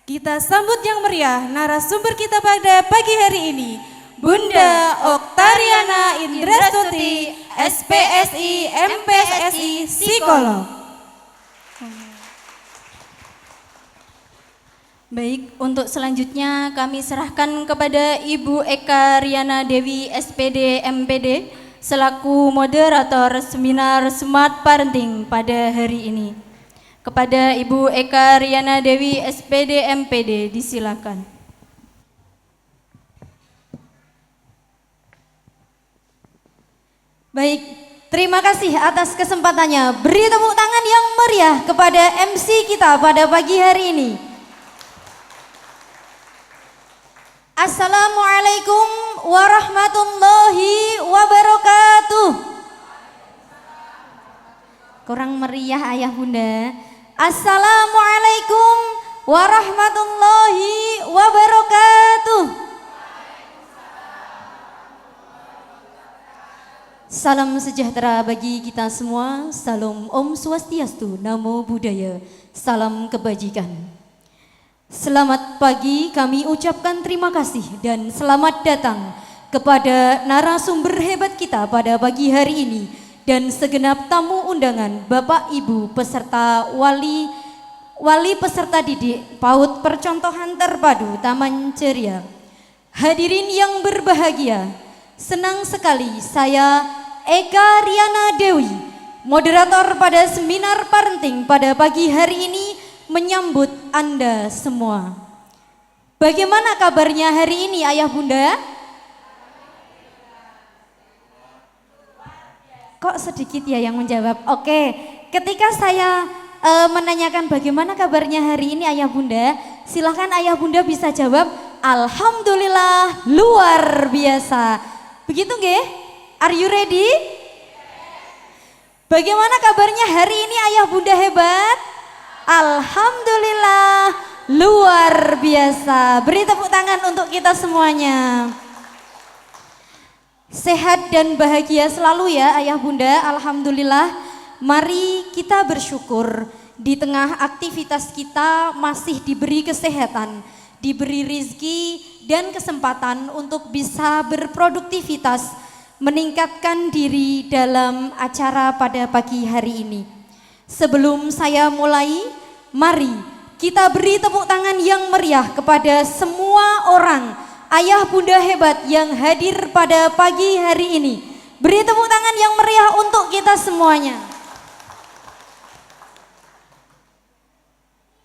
Kita sambut yang meriah narasumber kita pada pagi hari ini, Bunda Oktariana Indrastuti, SPSI, MPSI, Psikolog. Baik, untuk selanjutnya kami serahkan kepada Ibu Eka Riana Dewi, SPD, MPD, selaku moderator seminar Smart Parenting pada hari ini. Kepada Ibu Eka Riana Dewi, SPD, MPD, disilakan. Baik, terima kasih atas kesempatannya. Beri tepuk tangan yang meriah kepada MC kita pada pagi hari ini. Assalamualaikum warahmatullahi wabarakatuh. Kurang meriah ayah bunda. Assalamualaikum warahmatullahi wabarakatuh. Salam sejahtera bagi kita semua. Salam Om Swastiastu, Namo Buddhaya, salam kebajikan. Selamat pagi, kami ucapkan terima kasih dan selamat datang kepada narasumber hebat kita pada pagi hari ini dan segenap tamu undangan, Bapak Ibu peserta wali peserta didik PAUD Percontohan Terpadu Taman Ceria. Hadirin yang berbahagia, senang sekali saya Eka Riana Dewi, moderator pada seminar parenting pada pagi hari ini menyambut Anda semua. Bagaimana kabarnya hari ini ayah bunda? Kok sedikit ya yang menjawab? Oke, ketika saya menanyakan bagaimana kabarnya hari ini ayah bunda, silahkan ayah bunda bisa jawab Alhamdulillah luar biasa. Begitu nggih? Are you ready? Bagaimana kabarnya hari ini ayah bunda hebat? Alhamdulillah luar biasa. Beri tepuk tangan untuk kita semuanya. Sehat dan bahagia selalu ya ayah bunda. Alhamdulillah. Mari kita bersyukur di tengah aktivitas kita masih diberi kesehatan, diberi rizki dan kesempatan untuk bisa berproduktivitas, meningkatkan diri dalam acara pada pagi hari ini. Sebelum saya mulai, mari kita beri tepuk tangan yang meriah kepada semua orang, ayah bunda hebat yang hadir pada pagi hari ini. Beri tepuk tangan yang meriah untuk kita semuanya.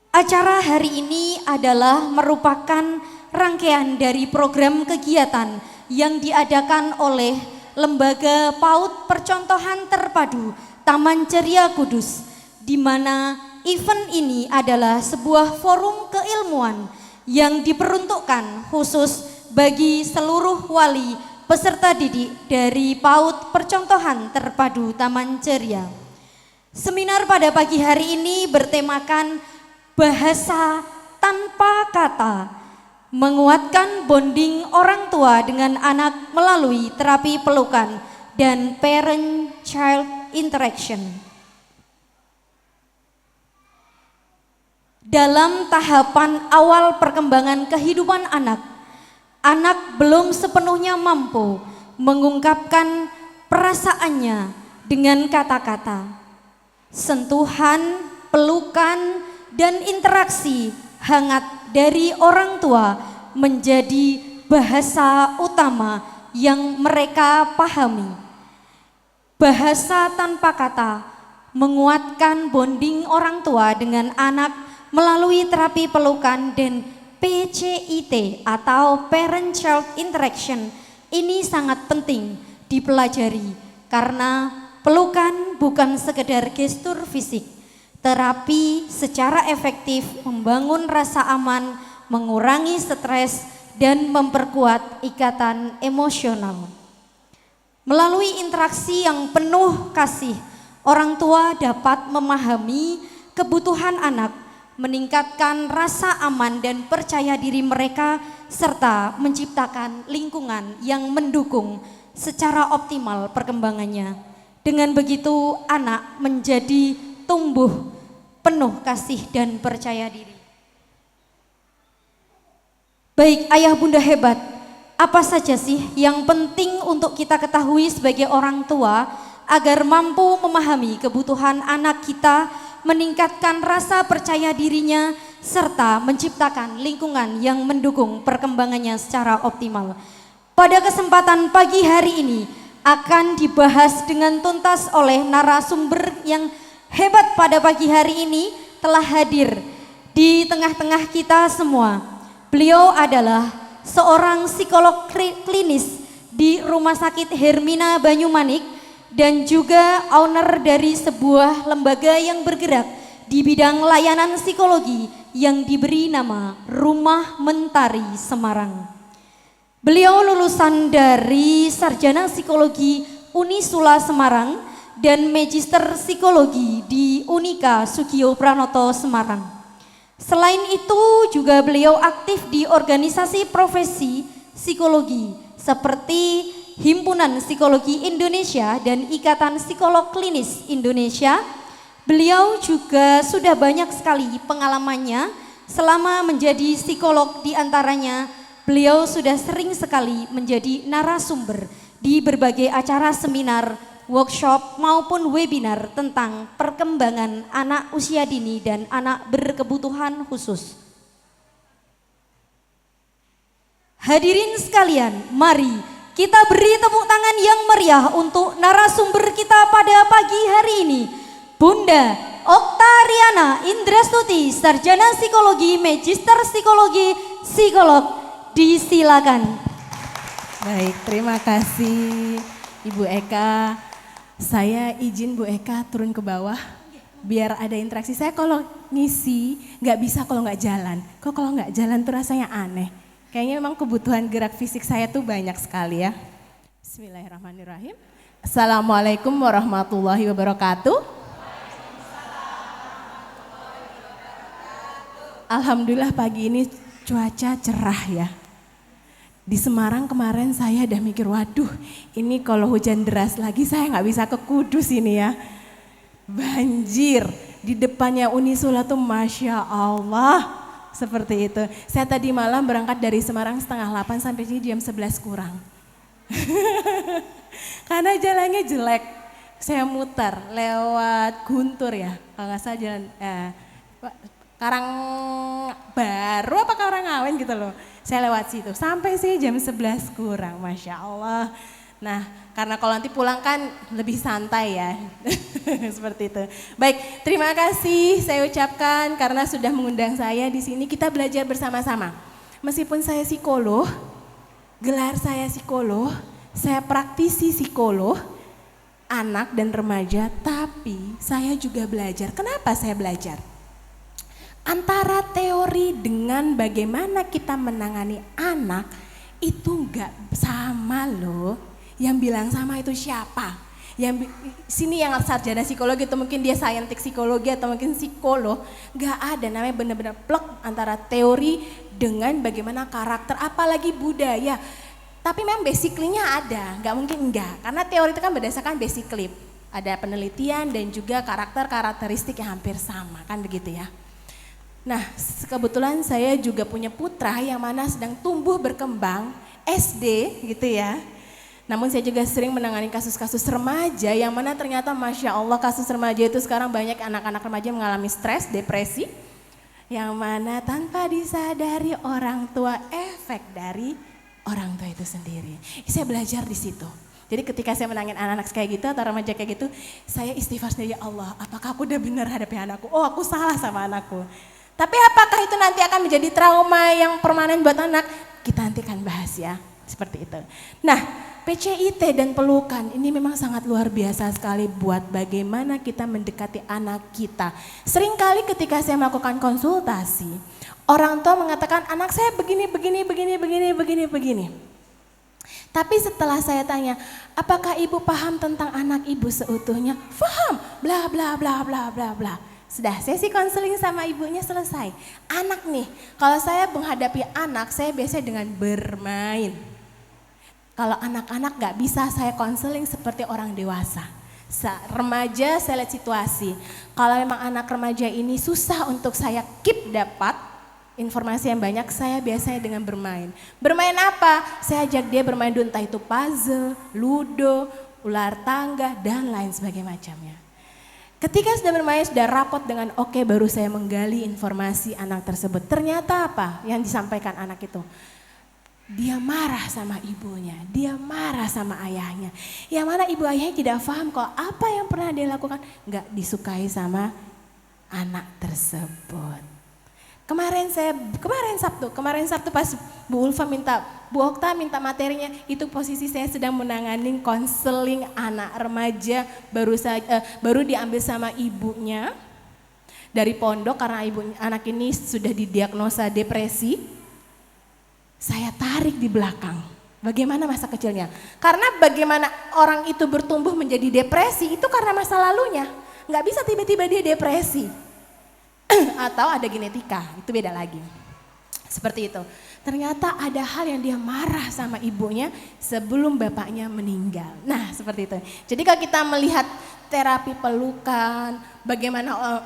Acara hari ini adalah merupakan rangkaian dari program kegiatan yang diadakan oleh Lembaga PAUD Percontohan Terpadu Taman Ceria Kudus, di mana event ini adalah sebuah forum keilmuan yang diperuntukkan khusus bagi seluruh wali peserta didik dari PAUD Percontohan Terpadu Taman Ceria. Seminar pada pagi hari ini bertemakan bahasa tanpa kata, menguatkan bonding orang tua dengan anak melalui terapi pelukan dan parent-child interaction. Dalam tahapan awal perkembangan kehidupan anak belum sepenuhnya mampu mengungkapkan perasaannya dengan kata-kata. Sentuhan, pelukan, dan interaksi hangat dari orang tua menjadi bahasa utama yang mereka pahami. Bahasa tanpa kata menguatkan bonding orang tua dengan anak melalui terapi pelukan dan PCIT atau Parent Child Interaction ini sangat penting dipelajari karena pelukan bukan sekedar gestur fisik. Terapi secara efektif membangun rasa aman, mengurangi stres dan memperkuat ikatan emosional. Melalui interaksi yang penuh kasih, orang tua dapat memahami kebutuhan anak, meningkatkan rasa aman dan percaya diri mereka, serta menciptakan lingkungan yang mendukung secara optimal perkembangannya. Dengan begitu anak menjadi tumbuh penuh kasih dan percaya diri. Baik, ayah bunda hebat, apa saja sih yang penting untuk kita ketahui sebagai orang tua agar mampu memahami kebutuhan anak kita, meningkatkan rasa percaya dirinya, serta menciptakan lingkungan yang mendukung perkembangannya secara optimal. Pada kesempatan pagi hari ini akan dibahas dengan tuntas oleh narasumber yang hebat pada pagi hari ini telah hadir di tengah-tengah kita semua. Beliau adalah seorang psikolog klinis di Rumah Sakit Hermina Banyumanik dan juga owner dari sebuah lembaga yang bergerak di bidang layanan psikologi yang diberi nama Rumah Mentari Semarang. Beliau lulusan dari Sarjana Psikologi Unisula Semarang dan Magister Psikologi di Unika Sugio Pranoto Semarang. Selain itu juga beliau aktif di organisasi profesi psikologi seperti Himpunan Psikologi Indonesia dan Ikatan Psikolog Klinis Indonesia. Beliau juga sudah banyak sekali pengalamannya selama menjadi psikolog, di antaranya beliau sudah sering sekali menjadi narasumber di berbagai acara seminar, workshop maupun webinar tentang perkembangan anak usia dini dan anak berkebutuhan khusus. Hadirin sekalian, mari kita beri tepuk tangan yang meriah untuk narasumber kita pada pagi hari ini, Bunda Oktariana Indrastuti, Sarjana Psikologi, Magister Psikologi, Psikolog. Disilakan. Baik, terima kasih Ibu Eka. Saya izin Bu Eka turun ke bawah biar ada interaksi. Saya kalau ngisi nggak bisa kalau nggak jalan. Kok kalau nggak jalan tuh rasanya aneh. Kayaknya memang kebutuhan gerak fisik saya tuh banyak sekali ya. Bismillahirrahmanirrahim. Assalamualaikum warahmatullahi wabarakatuh. Alhamdulillah pagi ini cuaca cerah ya. Di Semarang kemarin saya udah mikir, waduh ini kalau hujan deras lagi saya nggak bisa ke Kudus ini ya. Banjir di depannya Unisula tuh Masya Allah seperti itu. Saya tadi malam berangkat dari Semarang 7:30 sampai sini jam 11 kurang. Karena jalannya jelek, saya muter lewat Guntur ya, kalau nggak salah jalan Karang Baru apa Karangawen gitu loh. Saya lewat situ sampai sih jam 11 kurang, Masya Allah. Nah karena kalau nanti pulang kan lebih santai ya, seperti itu. Baik, terima kasih saya ucapkan karena sudah mengundang saya di sini. Kita belajar bersama-sama. Meskipun saya psikolog, gelar saya psikolog, saya praktisi psikolog, anak dan remaja, tapi saya juga belajar. Kenapa saya belajar? Antara teori dengan bagaimana kita menangani anak itu enggak sama loh. Yang bilang sama itu siapa? Yang sini yang sarjana psikologi itu mungkin dia saintik psikologi atau mungkin psikolog. Enggak ada, namanya benar-benar plek antara teori dengan bagaimana karakter, apalagi budaya. Tapi memang basically-nya ada, enggak mungkin enggak. Karena teori itu kan berdasarkan basically. Ada penelitian dan juga karakteristik yang hampir sama, kan begitu ya. Nah kebetulan saya juga punya putra yang mana sedang tumbuh berkembang SD gitu ya. Namun saya juga sering menangani kasus-kasus remaja yang mana ternyata Masya Allah kasus remaja itu sekarang banyak anak-anak remaja mengalami stres, depresi. Yang mana tanpa disadari orang tua, efek dari orang tua itu sendiri. Saya belajar di situ. Jadi ketika saya menangin anak-anak kayak gitu atau remaja kayak gitu, saya istighfar sendiri, ya Allah apakah aku udah benar hadapi anakku? Oh aku salah sama anakku. Tapi apakah itu nanti akan menjadi trauma yang permanen buat anak? Kita nanti akan bahas ya, seperti itu. Nah, PCIT dan pelukan ini memang sangat luar biasa sekali buat bagaimana kita mendekati anak kita. Seringkali ketika saya melakukan konsultasi, orang tua mengatakan anak saya begini. Tapi setelah saya tanya, apakah ibu paham tentang anak ibu seutuhnya? Paham, bla bla bla bla bla bla. Sudah sesi konseling sama ibunya selesai. Anak nih, kalau saya menghadapi anak, saya biasanya dengan bermain. Kalau anak-anak gak bisa saya konseling seperti orang dewasa. Remaja saya lihat situasi. Kalau memang anak remaja ini susah untuk saya keep dapat, informasi yang banyak, saya biasanya dengan bermain. Bermain apa? Saya ajak dia bermain dulu, entah itu puzzle, ludo, ular tangga, dan lain sebagainya macamnya. Ketika sudah bermain, sudah rapot dengan oke, baru saya menggali informasi anak tersebut. Ternyata apa yang disampaikan anak itu? Dia marah sama ibunya, dia marah sama ayahnya. Yang mana ibu ayahnya tidak paham kalau apa yang pernah dia lakukan nggak disukai sama anak tersebut. Kemarin Sabtu pas Bu Okta minta materinya, itu posisi saya sedang menangani konseling anak remaja, baru diambil sama ibunya dari pondok karena anak ini sudah didiagnosa depresi. Saya tarik di belakang. Bagaimana masa kecilnya? Karena bagaimana orang itu bertumbuh menjadi depresi itu karena masa lalunya. Nggak bisa tiba-tiba dia depresi. Atau ada genetika, itu beda lagi. Seperti itu. Ternyata ada hal yang dia marah sama ibunya sebelum bapaknya meninggal. Nah, seperti itu. Jadi kalau kita melihat terapi pelukan, bagaimana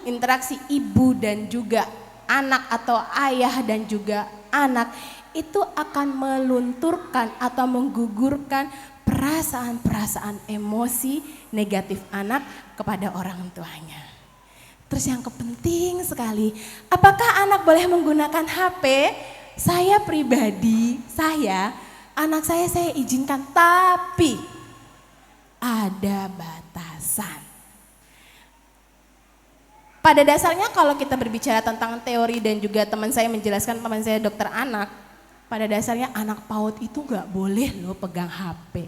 interaksi ibu dan juga anak atau ayah dan juga anak, itu akan melunturkan atau menggugurkan perasaan-perasaan emosi negatif anak kepada orang tuanya. Terus yang kepenting sekali, apakah anak boleh menggunakan HP? Saya pribadi, anak saya izinkan, tapi ada batasan. Pada dasarnya kalau kita berbicara tentang teori dan juga teman saya menjelaskan, teman saya dokter anak, pada dasarnya anak PAUD itu nggak boleh loh pegang HP.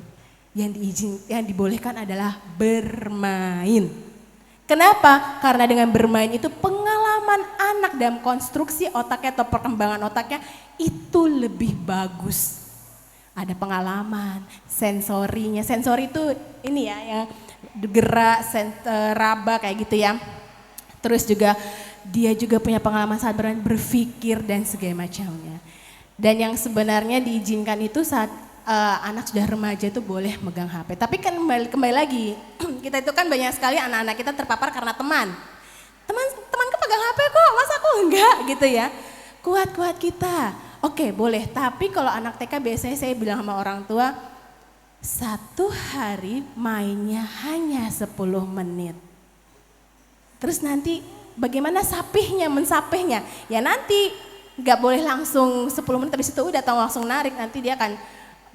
Yang dibolehkan adalah bermain. Kenapa? Karena dengan bermain itu pengalaman anak dalam konstruksi otaknya atau perkembangan otaknya itu lebih bagus. Ada pengalaman, sensorinya. Sensori itu ini ya, yang gerak, raba kayak gitu ya. Terus juga dia juga punya pengalaman saat berpikir dan segala macamnya. Dan yang sebenarnya diizinkan itu saat anak sudah remaja itu boleh megang HP. Tapi kan kembali lagi, kita itu kan banyak sekali anak-anak kita terpapar karena teman. Temanku pegang HP kok, masa aku enggak gitu ya. Kuat-kuat kita, oke boleh. Tapi kalau anak TK biasanya saya bilang sama orang tua, 1 hari mainnya hanya 10 menit. Terus nanti bagaimana mensapihnya? Ya nanti nggak boleh langsung 10 menit habis itu udah tahu langsung narik, nanti dia akan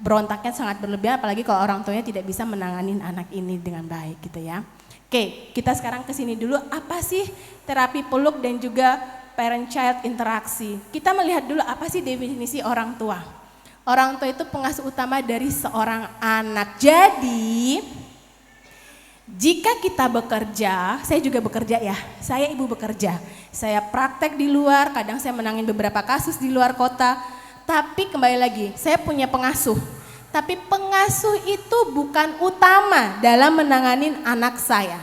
berontaknya sangat berlebihan, apalagi kalau orang tuanya tidak bisa menanganin anak ini dengan baik gitu ya. Oke, kita sekarang kesini dulu, apa sih terapi peluk dan juga parent-child interaksi? Kita melihat dulu apa sih definisi orang tua. Orang tua itu pengasuh utama dari seorang anak. Jadi, jika kita bekerja, saya juga bekerja ya, saya ibu bekerja. Saya praktek di luar, kadang saya menangin beberapa kasus di luar kota. Tapi kembali lagi, saya punya pengasuh. Tapi pengasuh itu bukan utama dalam menangani anak saya.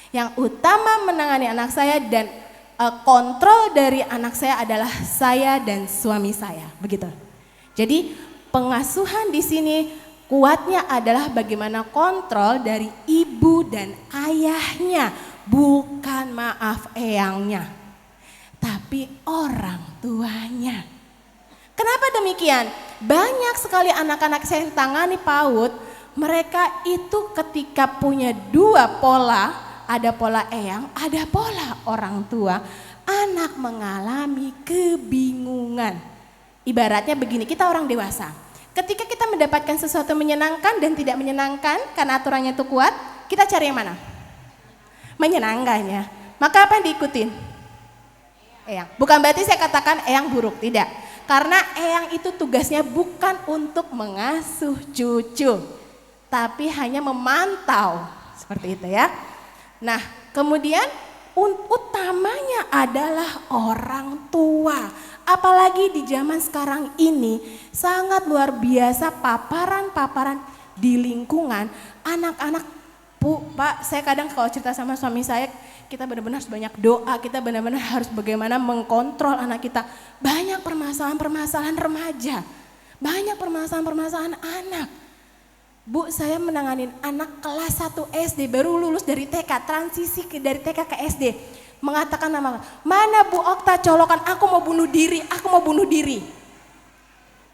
Yang utama menangani anak saya dan kontrol dari anak saya adalah saya dan suami saya, begitu. Jadi pengasuhan di sini kuatnya adalah bagaimana kontrol dari ibu dan ayahnya, bukan eyangnya, tapi orang tuanya. Kenapa demikian? Banyak sekali anak-anak saya yang tangani PAUD, mereka itu ketika punya 2 pola, ada pola eyang, ada pola orang tua, anak mengalami kebingungan. Ibaratnya begini, kita orang dewasa, ketika kita mendapatkan sesuatu menyenangkan dan tidak menyenangkan karena aturannya itu kuat, kita cari yang mana? Menyenangkan ya. Maka apa yang diikutin? Eyang. Bukan berarti saya katakan eyang buruk, tidak. Karena eyang itu tugasnya bukan untuk mengasuh cucu, tapi hanya memantau, seperti itu ya. Nah, kemudian utamanya adalah orang tua. Apalagi di zaman sekarang ini sangat luar biasa paparan-paparan di lingkungan anak-anak. Pak, saya kadang kalau cerita sama suami saya, kita benar-benar harus banyak doa, kita benar-benar harus bagaimana mengkontrol anak kita. Banyak permasalahan-permasalahan remaja, banyak permasalahan-permasalahan anak. Bu, saya menangani anak kelas 1 SD, baru lulus dari TK, transisi dari TK ke SD. mengatakan nama, mana Bu Okta colokan, aku mau bunuh diri, aku mau bunuh diri.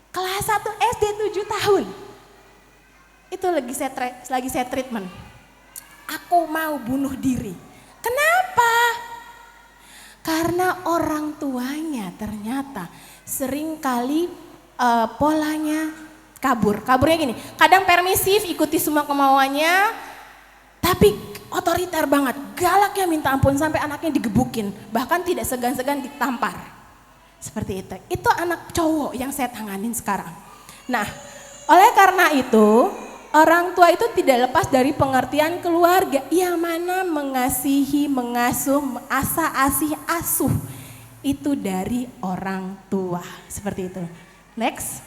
Kelas 1 SD 7 tahun. Itu lagi saya treatment. Aku mau bunuh diri. Kenapa? Karena orang tuanya ternyata seringkali polanya kabur. Kaburnya gini, kadang permisif ikuti semua kemauannya, tapi otoriter banget, galaknya minta ampun sampai anaknya digebukin, bahkan tidak segan-segan ditampar. Seperti itu. Itu anak cowok yang saya tanganin sekarang. Nah, oleh karena itu, orang tua itu tidak lepas dari pengertian keluarga yang mana mengasihi, mengasuh, asa-asih, asuh. Itu dari orang tua. Seperti itu. Next.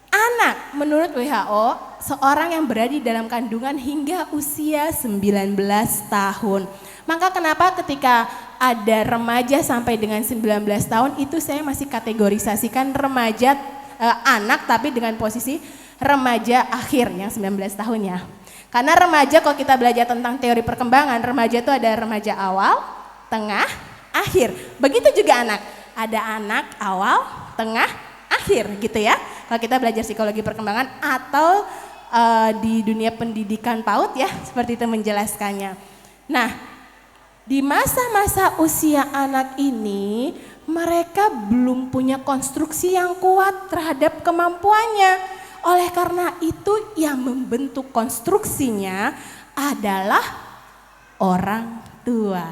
Anak menurut WHO seorang yang berada di dalam kandungan hingga usia 19 tahun. Maka kenapa ketika ada remaja sampai dengan 19 tahun itu saya masih kategorisasikan remaja anak tapi dengan posisi remaja akhir yang 19 tahunnya. Karena remaja kalau kita belajar tentang teori perkembangan, remaja itu ada remaja awal, tengah, akhir. Begitu juga anak, ada anak awal, tengah, akhir gitu ya. Kalau kita belajar psikologi perkembangan atau di dunia pendidikan PAUD ya, seperti itu menjelaskannya. Nah, di masa-masa usia anak ini mereka belum punya konstruksi yang kuat terhadap kemampuannya. Oleh karena itu yang membentuk konstruksinya adalah orang tua.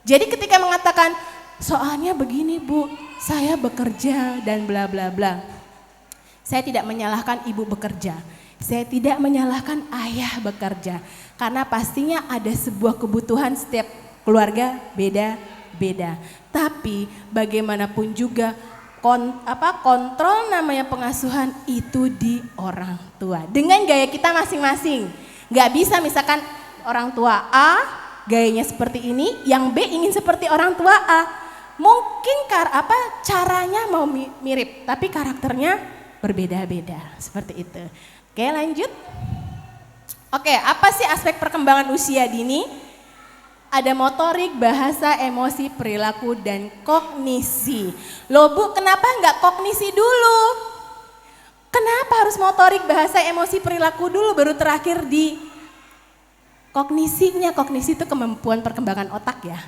Jadi ketika mengatakan soalnya begini Bu, saya bekerja dan bla bla bla. Saya tidak menyalahkan ibu bekerja, saya tidak menyalahkan ayah bekerja. Karena pastinya ada sebuah kebutuhan setiap keluarga beda-beda. Tapi bagaimanapun juga kontrol namanya pengasuhan itu di orang tua. Dengan gaya kita masing-masing. Gak bisa misalkan orang tua A gayanya seperti ini, yang B ingin seperti orang tua A. Mungkin caranya mau mirip, tapi karakternya berbeda-beda, seperti itu. Oke, lanjut. Oke, apa sih aspek perkembangan usia dini? Ada motorik, bahasa, emosi, perilaku, dan kognisi. Loh Bu, kenapa nggak kognisi dulu? Kenapa harus motorik, bahasa, emosi, perilaku dulu baru terakhir di kognisinya? Kognisi itu kemampuan perkembangan otak ya.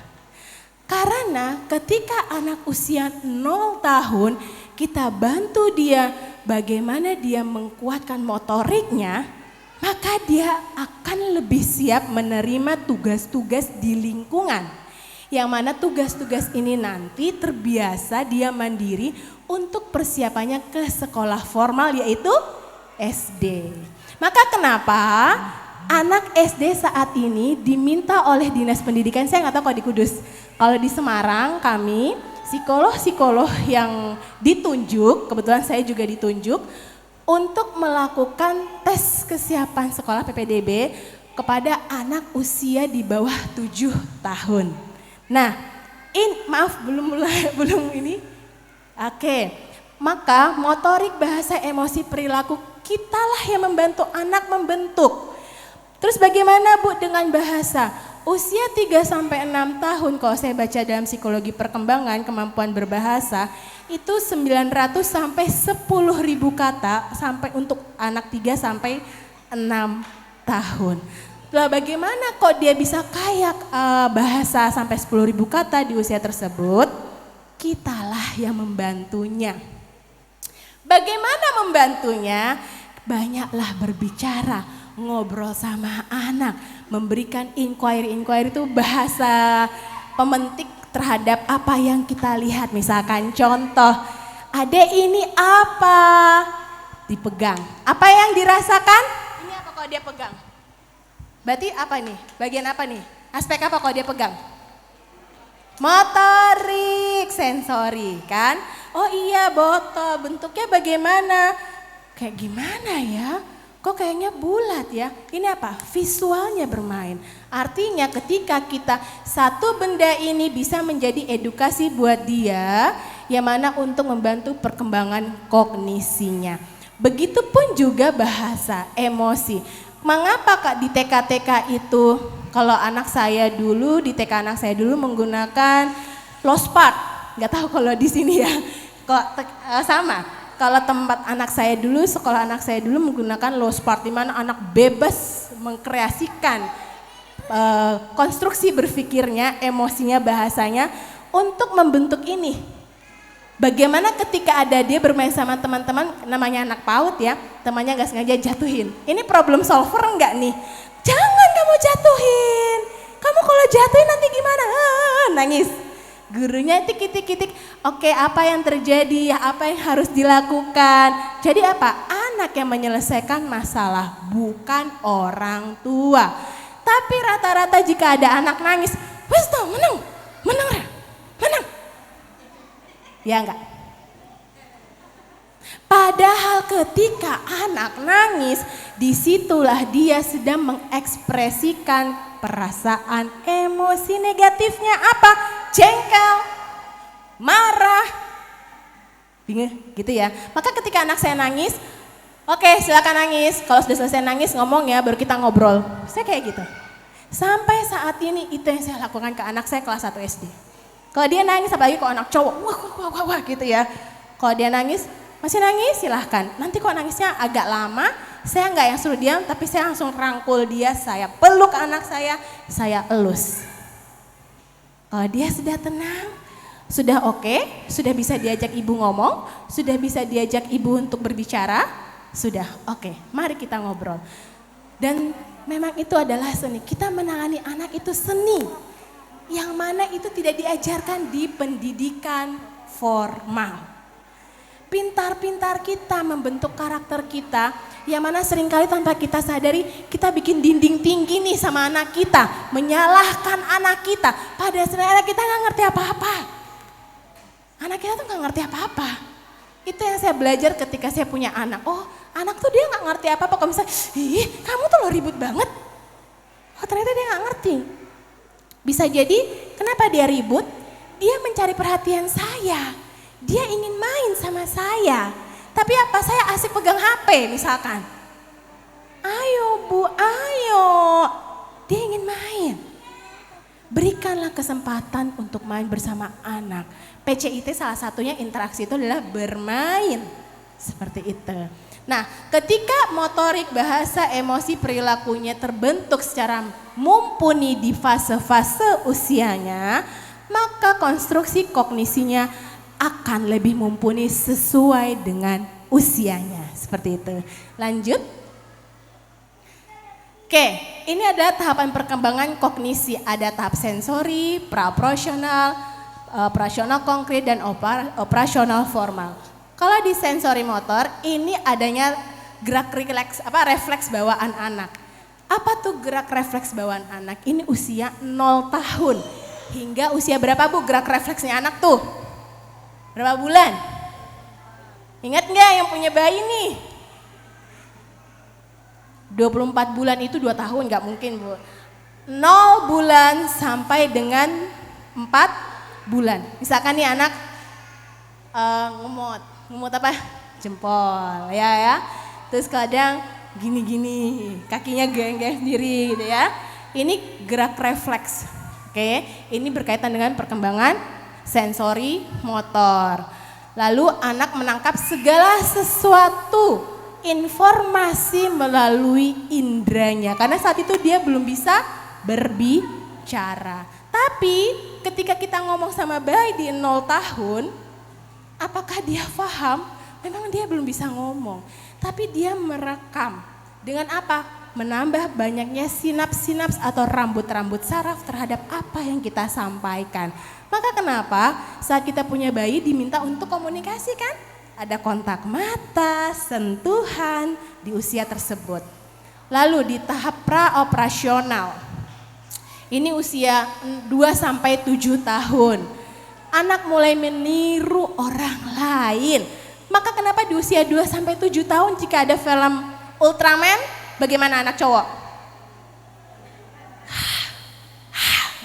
Karena ketika anak usia 0 tahun, kita bantu dia bagaimana dia menguatkan motoriknya, maka dia akan lebih siap menerima tugas-tugas di lingkungan. Yang mana tugas-tugas ini nanti terbiasa dia mandiri untuk persiapannya ke sekolah formal yaitu SD. Maka kenapa anak SD saat ini diminta oleh Dinas Pendidikan, saya nggak tahu kalau di Kudus, kalau di Semarang kami psikolog-psikolog yang ditunjuk, kebetulan saya juga ditunjuk, untuk melakukan tes kesiapan sekolah PPDB kepada anak usia di bawah 7 tahun. Nah, belum ini. Oke, maka motorik, bahasa, emosi, perilaku, kitalah yang membantu anak membentuk. Terus bagaimana Bu dengan bahasa? Usia 3-6 tahun kalau saya baca dalam psikologi perkembangan kemampuan berbahasa itu 900 sampai 10.000 kata sampai untuk anak 3-6 tahun. Lah bagaimana kok dia bisa kaya bahasa sampai 10.000 kata di usia tersebut? Kitalah yang membantunya. Bagaimana membantunya? Banyaklah berbicara, ngobrol sama anak, memberikan inquiry itu bahasa pemetik terhadap apa yang kita lihat. Misalkan contoh, adek ini apa? Dipegang. Apa yang dirasakan? Ini apa kalau dia pegang? Berarti apa nih? Bagian apa nih? Aspek apa kalau dia pegang? Motorik, sensori kan? Oh iya botol, bentuknya bagaimana? Kayak gimana ya? Kok kayaknya bulat ya? Ini apa? Visualnya bermain. Artinya ketika kita satu benda ini bisa menjadi edukasi buat dia, yang mana untuk membantu perkembangan kognisinya. Begitupun juga bahasa, emosi. Mengapa Kak di TK-TK itu, kalau anak saya dulu, di TK anak saya dulu menggunakan lost part. Nggak tahu kalau di sini ya, kok sama. Kalau tempat anak saya dulu, sekolah anak saya dulu menggunakan lost part, di mana anak bebas mengkreasikan konstruksi berpikirnya, emosinya, bahasanya untuk membentuk ini. Bagaimana ketika ada dia bermain sama teman-teman, namanya anak PAUD ya, temannya nggak sengaja jatuhin. Ini problem solver enggak nih? Jangan kamu jatuhin. Kamu kalau jatuhin nanti gimana? Nangis. Gurunya tik-tik-tik. Oke, apa yang terjadi? Apa yang harus dilakukan? Jadi apa? Anak yang menyelesaikan masalah, bukan orang tua. Tapi rata-rata jika ada anak nangis, wes toh menang. Ya enggak? Padahal ketika anak nangis, disitulah dia sedang mengekspresikan perasaan emosi negatifnya apa? Jengkel, marah, bingung gitu ya. Maka ketika anak saya nangis, oke silakan nangis. Kalau sudah selesai nangis ngomong ya, baru kita ngobrol. Saya kayak gitu. Sampai saat ini itu yang saya lakukan ke anak saya kelas 1 SD. Kalau dia nangis, apalagi kalau anak cowok, wah gitu ya. Kalau dia nangis, masih nangis silahkan. Nanti kok nangisnya agak lama, saya nggak yang suruh diam, tapi saya langsung rangkul dia, saya peluk anak saya elus. Kalau dia sudah tenang, sudah oke, sudah bisa diajak ibu ngomong, sudah bisa diajak ibu untuk berbicara, sudah oke, mari kita ngobrol. Dan memang itu adalah seni, kita menangani anak itu seni. Yang mana itu tidak diajarkan di pendidikan formal. Pintar-pintar kita membentuk karakter kita, yang mana seringkali tanpa kita sadari kita bikin dinding tinggi nih sama anak kita, menyalahkan anak kita. Padahal sebenarnya anak kita nggak ngerti apa-apa. Anak kita tuh nggak ngerti apa-apa. Itu yang saya belajar ketika saya punya anak. Oh, anak tuh dia nggak ngerti apa-apa. Kalau misalnya, ih kamu tuh lo ribut banget. Oh ternyata dia nggak ngerti. Bisa jadi kenapa dia ribut? Dia mencari perhatian saya. Dia ingin main sama saya. Tapi apa, saya asik pegang HP misalkan. Ayo bu, ayo. Dia ingin main. Berikanlah kesempatan untuk main bersama anak. PCIT salah satunya interaksi itu adalah bermain. Seperti itu. Nah, ketika motorik, bahasa, emosi, perilakunya terbentuk secara mumpuni di fase-fase usianya, maka konstruksi kognisinya akan lebih mumpuni sesuai dengan usianya. Seperti itu. Lanjut. Oke, ini adalah tahapan perkembangan kognisi. Ada tahap sensori, pra-operasional, operasional konkret, dan operasional formal. Kalau di sensori motor, ini adanya gerak refleks bawaan anak. Apa tuh gerak refleks bawaan anak? Ini usia 0 tahun. Hingga usia berapa bu gerak refleksnya anak tuh? Berapa bulan? Ingat nggak yang punya bayi nih? 24 bulan itu 2 tahun, nggak mungkin bu. 0 bulan sampai dengan 4 bulan. Misalkan nih anak ngemut apa? Jempol ya. Terus kadang gini-gini, kakinya goyang-goyang sendiri gitu ya. Ini gerak refleks. Oke, ini berkaitan dengan perkembangan sensori motor. Lalu anak menangkap segala sesuatu informasi melalui indranya. Karena saat itu dia belum bisa berbicara. Tapi ketika kita ngomong sama bayi di 0 tahun, apakah dia paham? Memang dia belum bisa ngomong, tapi dia merekam. Dengan apa? Menambah banyaknya sinaps-sinaps atau rambut-rambut saraf terhadap apa yang kita sampaikan. Maka kenapa saat kita punya bayi diminta untuk komunikasi kan? Ada kontak mata, sentuhan di usia tersebut. Lalu di tahap pra-operasional, ini usia 2-7 tahun. Anak mulai meniru orang lain. Maka kenapa di usia 2-7 tahun jika ada film Ultraman, bagaimana anak cowok?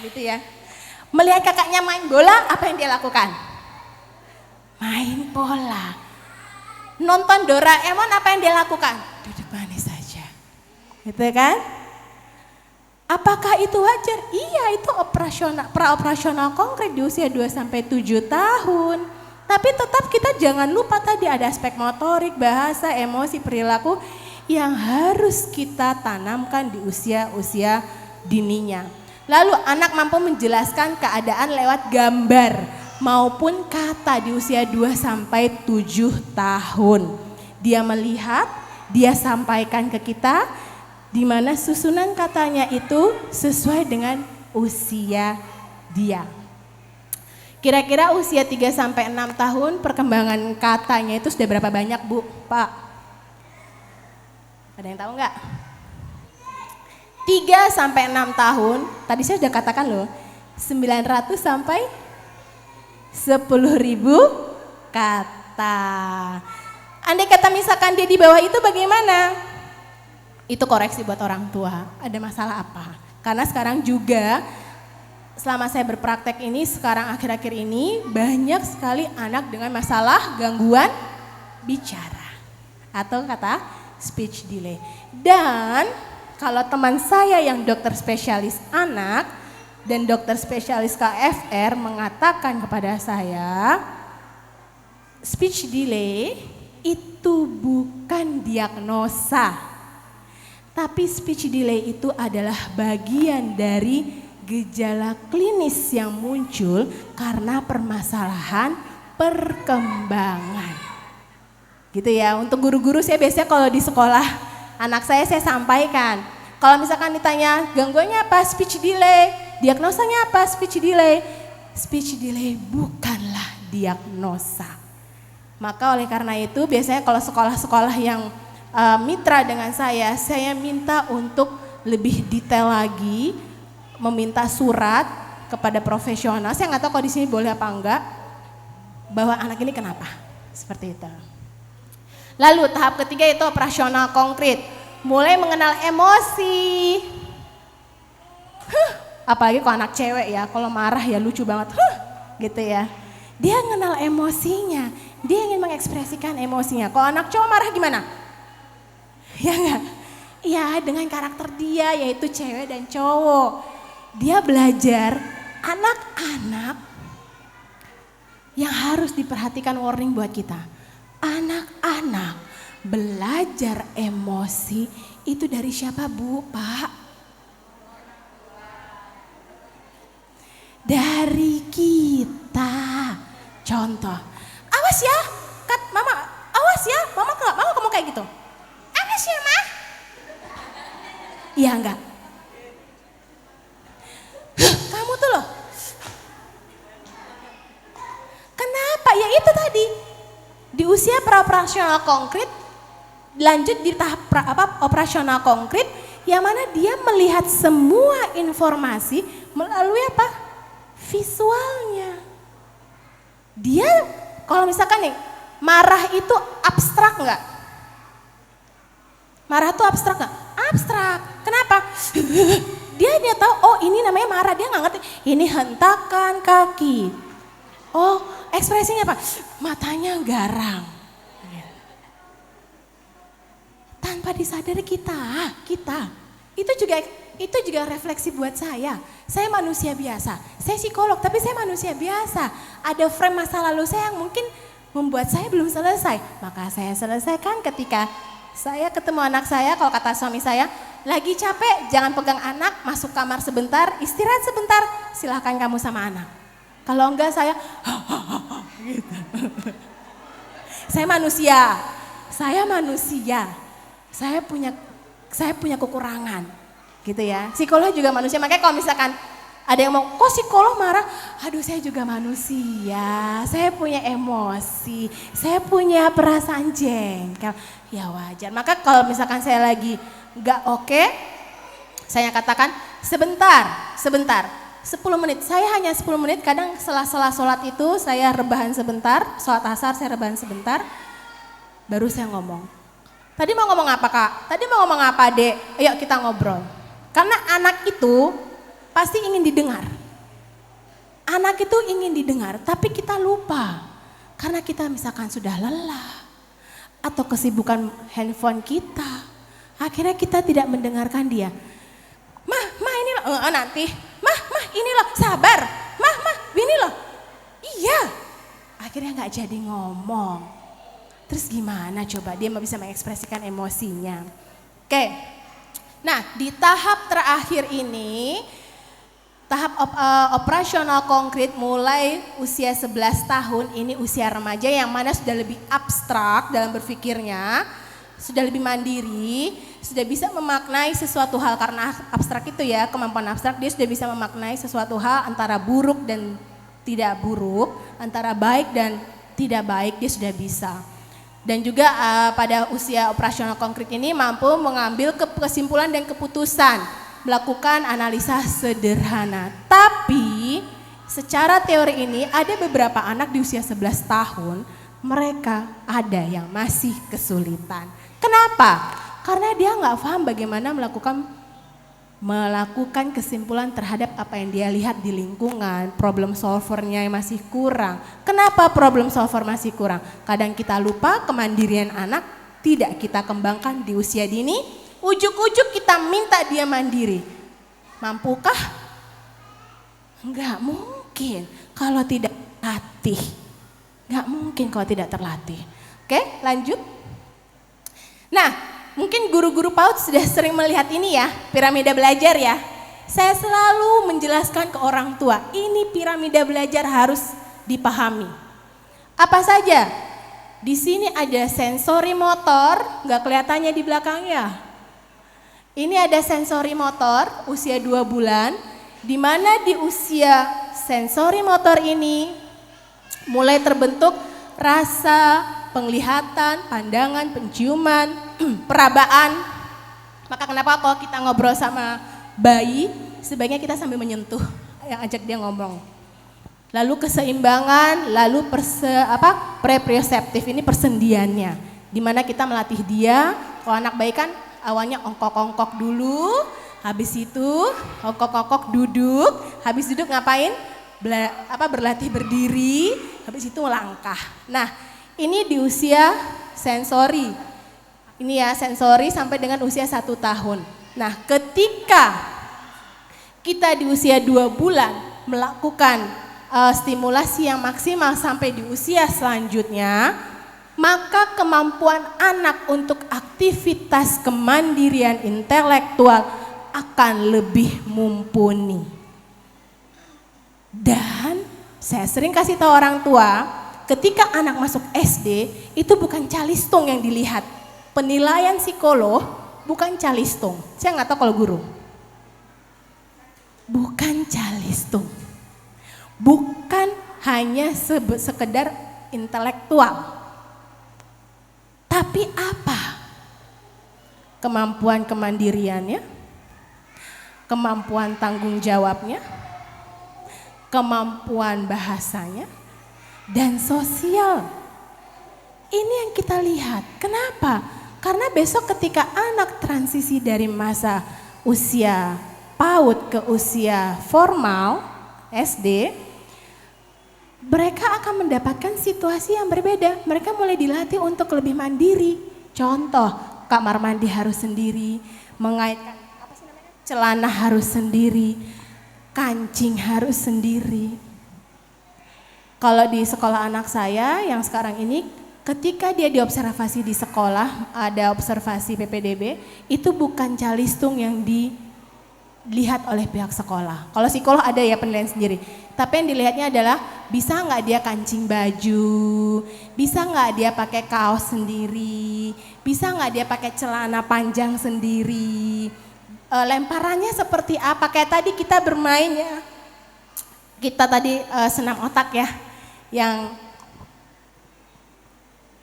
Gitu ya. Melihat kakaknya main bola, apa yang dia lakukan? Main bola. Nonton Doraemon, apa yang dia lakukan? Duduk manis saja. Gitu kan? Apakah itu wajar? Iya, itu praoperasional konkret di usia 2-7 tahun. Tapi tetap kita jangan lupa tadi ada aspek motorik, bahasa, emosi, perilaku yang harus kita tanamkan di usia-usia dininya. Lalu anak mampu menjelaskan keadaan lewat gambar maupun kata di usia 2-7 tahun. Dia melihat, dia sampaikan ke kita, di mana susunan katanya itu sesuai dengan usia dia. Kira-kira usia 3-6 tahun perkembangan katanya itu sudah berapa banyak Bu, Pak? Ada yang tahu nggak? 3-6 tahun, tadi saya sudah katakan loh, 900 sampai 10.000 kata. Andai kata misalkan dia di bawah itu bagaimana? Itu koreksi buat orang tua, ada masalah apa? Karena sekarang juga selama saya berpraktek ini, sekarang akhir-akhir ini banyak sekali anak dengan masalah gangguan bicara atau kata speech delay. Dan kalau teman saya yang dokter spesialis anak dan dokter spesialis KFR mengatakan kepada saya, speech delay itu bukan diagnosa. Tapi speech delay itu adalah bagian dari gejala klinis yang muncul karena permasalahan perkembangan. Gitu ya, untuk guru-guru saya biasanya kalau di sekolah anak saya sampaikan. Kalau misalkan ditanya gangguannya apa, speech delay, diagnosanya apa, speech delay. Speech delay bukanlah diagnosa. Maka oleh karena itu biasanya kalau sekolah-sekolah yang mitra dengan saya minta untuk lebih detail lagi, meminta surat kepada profesional. Saya nggak tahu kalau di sini boleh apa enggak, bahwa anak ini kenapa, seperti itu. Lalu tahap ketiga itu operasional konkret, mulai mengenal emosi. Apalagi kalau anak cewek ya, kalau marah ya lucu banget, gitu ya. Dia mengenal emosinya, dia ingin mengekspresikan emosinya. Kalau anak cowok marah gimana? Ya enggak? Ya dengan karakter dia yaitu cewek dan cowok. Dia belajar anak-anak yang harus diperhatikan, warning buat kita. Anak-anak belajar emosi itu dari siapa Bu, Pak? Dari kita. Contoh, awas ya, mama, awas ya, mama kamu kayak gitu. Awas ya, Ma. Iya enggak? Kamu tuh loh. Kenapa? Ya itu tadi. Di usia praoperasional konkret, lanjut di tahap operasional konkret, yang mana dia melihat semua informasi melalui apa? Visualnya. Dia kalau misalkan nih, marah itu abstrak enggak? Marah itu abstrak enggak? Abstrak. Kenapa? Dia tahu, oh ini namanya marah, dia nggak ngerti. Ini hentakan kaki. Oh ekspresinya apa? Matanya garang. Tanpa disadari kita. Itu juga refleksi buat saya. Saya manusia biasa. Saya psikolog, tapi saya manusia biasa. Ada frame masa lalu saya yang mungkin membuat saya belum selesai. Maka saya selesaikan ketika saya ketemu anak saya, kalau kata suami saya, lagi capek, jangan pegang anak, masuk kamar sebentar, istirahat sebentar, silahkan kamu sama anak. Kalau enggak saya, gitu. Saya manusia, saya punya kekurangan, gitu ya. Psikolog juga manusia, makanya kalau misalkan ada yang mau, kok psikolog marah? Aduh saya juga manusia, saya punya emosi, saya punya perasaan jengkel, ya wajar. Maka kalau misalkan saya lagi gak oke, saya katakan sebentar, 10 menit, saya hanya 10 menit, kadang setelah sholat itu saya rebahan sebentar, sholat asar saya rebahan sebentar, baru saya ngomong. Tadi mau ngomong apa Kak? Tadi mau ngomong apa Dek? Ayo kita ngobrol. Karena anak itu pasti ingin didengar. Anak itu ingin didengar, tapi kita lupa. Karena kita misalkan sudah lelah, atau kesibukan handphone kita, Akhirnya kita tidak mendengarkan dia. Mah ini loh, nanti. Mah ini loh, sabar. Mah ini loh. Iya. Akhirnya nggak jadi ngomong. Terus gimana coba dia bisa mengekspresikan emosinya. Oke. Nah, di tahap terakhir ini, tahap operasional konkret mulai usia 11 tahun, ini usia remaja yang mana sudah lebih abstrak dalam berpikirnya, sudah lebih mandiri, sudah bisa memaknai sesuatu hal, karena abstrak itu ya, kemampuan abstrak, dia sudah bisa memaknai sesuatu hal antara buruk dan tidak buruk, antara baik dan tidak baik, dia sudah bisa. Dan juga pada usia operasional konkret ini mampu mengambil kesimpulan dan keputusan, melakukan analisa sederhana. Tapi secara teori ini ada beberapa anak di usia 11 tahun, mereka ada yang masih kesulitan. Kenapa? Karena dia nggak paham bagaimana melakukan kesimpulan terhadap apa yang dia lihat di lingkungan, problem solvernya yang masih kurang. Kenapa problem solver masih kurang? Kadang kita lupa kemandirian anak tidak kita kembangkan di usia dini, ujuk-ujuk kita minta dia mandiri. Mampukah? Enggak mungkin kalau tidak terlatih. Enggak mungkin kalau tidak terlatih. Oke, lanjut. Nah, mungkin guru-guru PAUD sudah sering melihat ini ya, piramida belajar ya. Saya selalu menjelaskan ke orang tua, ini piramida belajar harus dipahami. Apa saja? Di sini ada sensori motor, nggak kelihatannya di belakangnya. Ini ada sensori motor usia 2 bulan, di mana di usia sensori motor ini mulai terbentuk rasa, penglihatan, pandangan, penciuman, perabaan. Maka kenapa kalau kita ngobrol sama bayi, sebaiknya kita sambil menyentuh yang ajak dia ngomong. Lalu keseimbangan, lalu preproceptif, ini persendiannya. Dimana kita melatih dia, kalau anak bayi kan awalnya ongkok-ongkok dulu, habis itu ongkok-ongkok duduk, habis duduk ngapain? Berlatih berdiri, habis itu melangkah. Nah, ini di usia sensori. Ini ya sensori sampai dengan usia 1 tahun. Nah, ketika kita di usia 2 bulan melakukan stimulasi yang maksimal sampai di usia selanjutnya, maka kemampuan anak untuk aktivitas kemandirian intelektual akan lebih mumpuni. Dan saya sering kasih tahu orang tua, ketika anak masuk SD, itu bukan calistung yang dilihat. Penilaian psikolog bukan calistung. Saya nggak tahu kalau guru. Bukan calistung. Bukan hanya sekedar intelektual. Tapi apa? Kemampuan kemandiriannya, kemampuan tanggung jawabnya, kemampuan bahasanya, dan sosial. Ini yang kita lihat. Kenapa? Karena besok ketika anak transisi dari masa usia PAUD ke usia formal, SD, mereka akan mendapatkan situasi yang berbeda. Mereka mulai dilatih untuk lebih mandiri. Contoh, kamar mandi harus sendiri, mengaitkan celana harus sendiri, kancing harus sendiri. Kalau di sekolah anak saya yang sekarang ini, ketika dia diobservasi di sekolah, ada observasi PPDB, itu bukan calistung yang dilihat oleh pihak sekolah. Kalau psikolog ada ya penilaian sendiri. Tapi yang dilihatnya adalah bisa nggak dia kancing baju, bisa nggak dia pakai kaos sendiri, bisa nggak dia pakai celana panjang sendiri, lemparannya seperti apa. Kayak tadi kita bermain ya, kita tadi senam otak ya, yang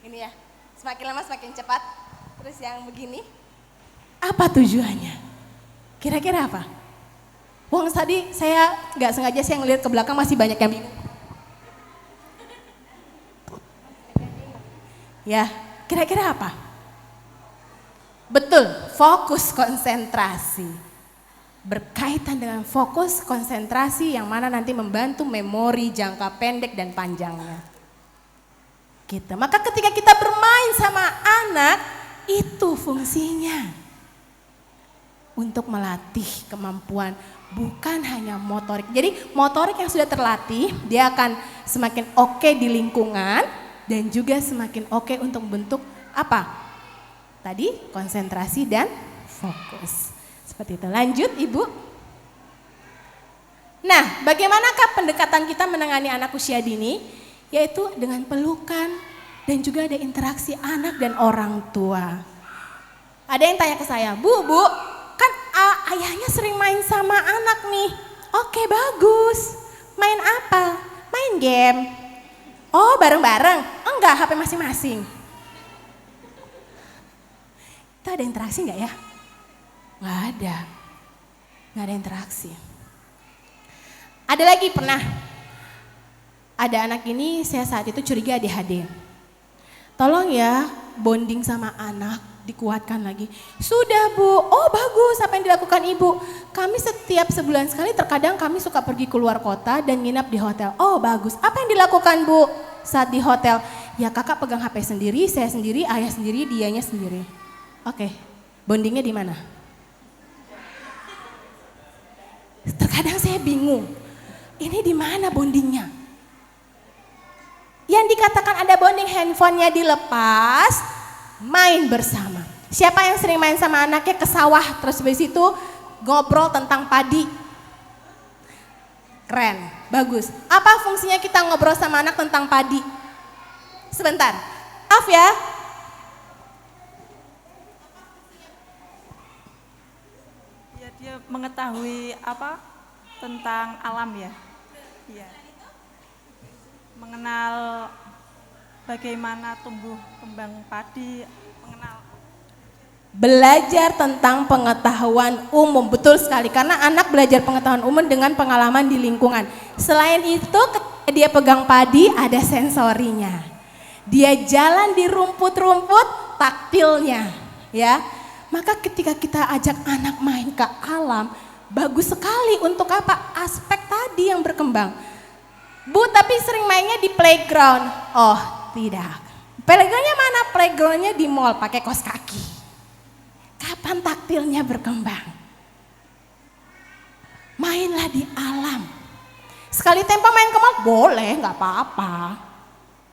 ini ya, semakin lama semakin cepat. Terus yang begini, apa tujuannya? Kira-kira apa? Wong tadi saya nggak sengaja saya ngelihat ke belakang masih banyak yang bingung. Ya, kira-kira apa? Betul, fokus konsentrasi. Berkaitan dengan fokus konsentrasi yang mana nanti membantu memori jangka pendek dan panjangnya. Gitu. Maka ketika kita bermain sama anak, itu fungsinya. untuk melatih kemampuan, bukan hanya motorik. Jadi motorik yang sudah terlatih, dia akan semakin oke di lingkungan dan juga semakin oke untuk membentuk apa? Tadi konsentrasi dan fokus. Seperti itu. Lanjut Ibu. Nah, bagaimanakah pendekatan kita menangani anak usia dini? Yaitu dengan pelukan dan juga ada interaksi anak dan orang tua. Ada yang tanya ke saya, Bu, kan ayahnya sering main sama anak nih. Oke, bagus. Main apa? Main game. Oh, bareng-bareng? Enggak, HP masing-masing. Itu ada interaksi enggak ya? Enggak ada. Enggak ada interaksi. Ada lagi pernah. Ada anak ini saya saat itu curiga ADHD. Tolong ya, bonding sama anak dikuatkan lagi. Sudah Bu, oh bagus apa yang dilakukan Ibu. Kami setiap sebulan sekali terkadang kami suka pergi keluar kota dan nginap di hotel. Oh bagus, apa yang dilakukan Bu saat di hotel? Ya kakak pegang HP sendiri, saya sendiri, ayah sendiri, dianya sendiri. Oke, bondingnya di mana? Terkadang saya bingung, ini di mana bondingnya? Yang dikatakan ada bonding, handphonenya dilepas, main bersama. Siapa yang sering main sama anaknya ke sawah terus habis itu ngobrol tentang padi? Keren, bagus. Apa fungsinya kita ngobrol sama anak tentang padi? Sebentar, maaf ya. Ya dia mengetahui apa tentang alam ya. Iya. Mengenal bagaimana tumbuh kembang padi, mengenal. Belajar tentang pengetahuan umum, betul sekali. Karena anak belajar pengetahuan umum dengan pengalaman di lingkungan. Selain itu ketika dia pegang padi ada sensorinya. Dia jalan di rumput-rumput, taktilnya ya. Maka ketika kita ajak anak main ke alam, bagus sekali untuk apa? Aspek tadi yang berkembang. Bu, tapi sering mainnya di playground. Oh, tidak. Playgroundnya mana? Playgroundnya di mall pakai kaos kaki. Kapan taktilnya berkembang? Mainlah di alam. Sekali tempo main ke mall, boleh, nggak apa-apa.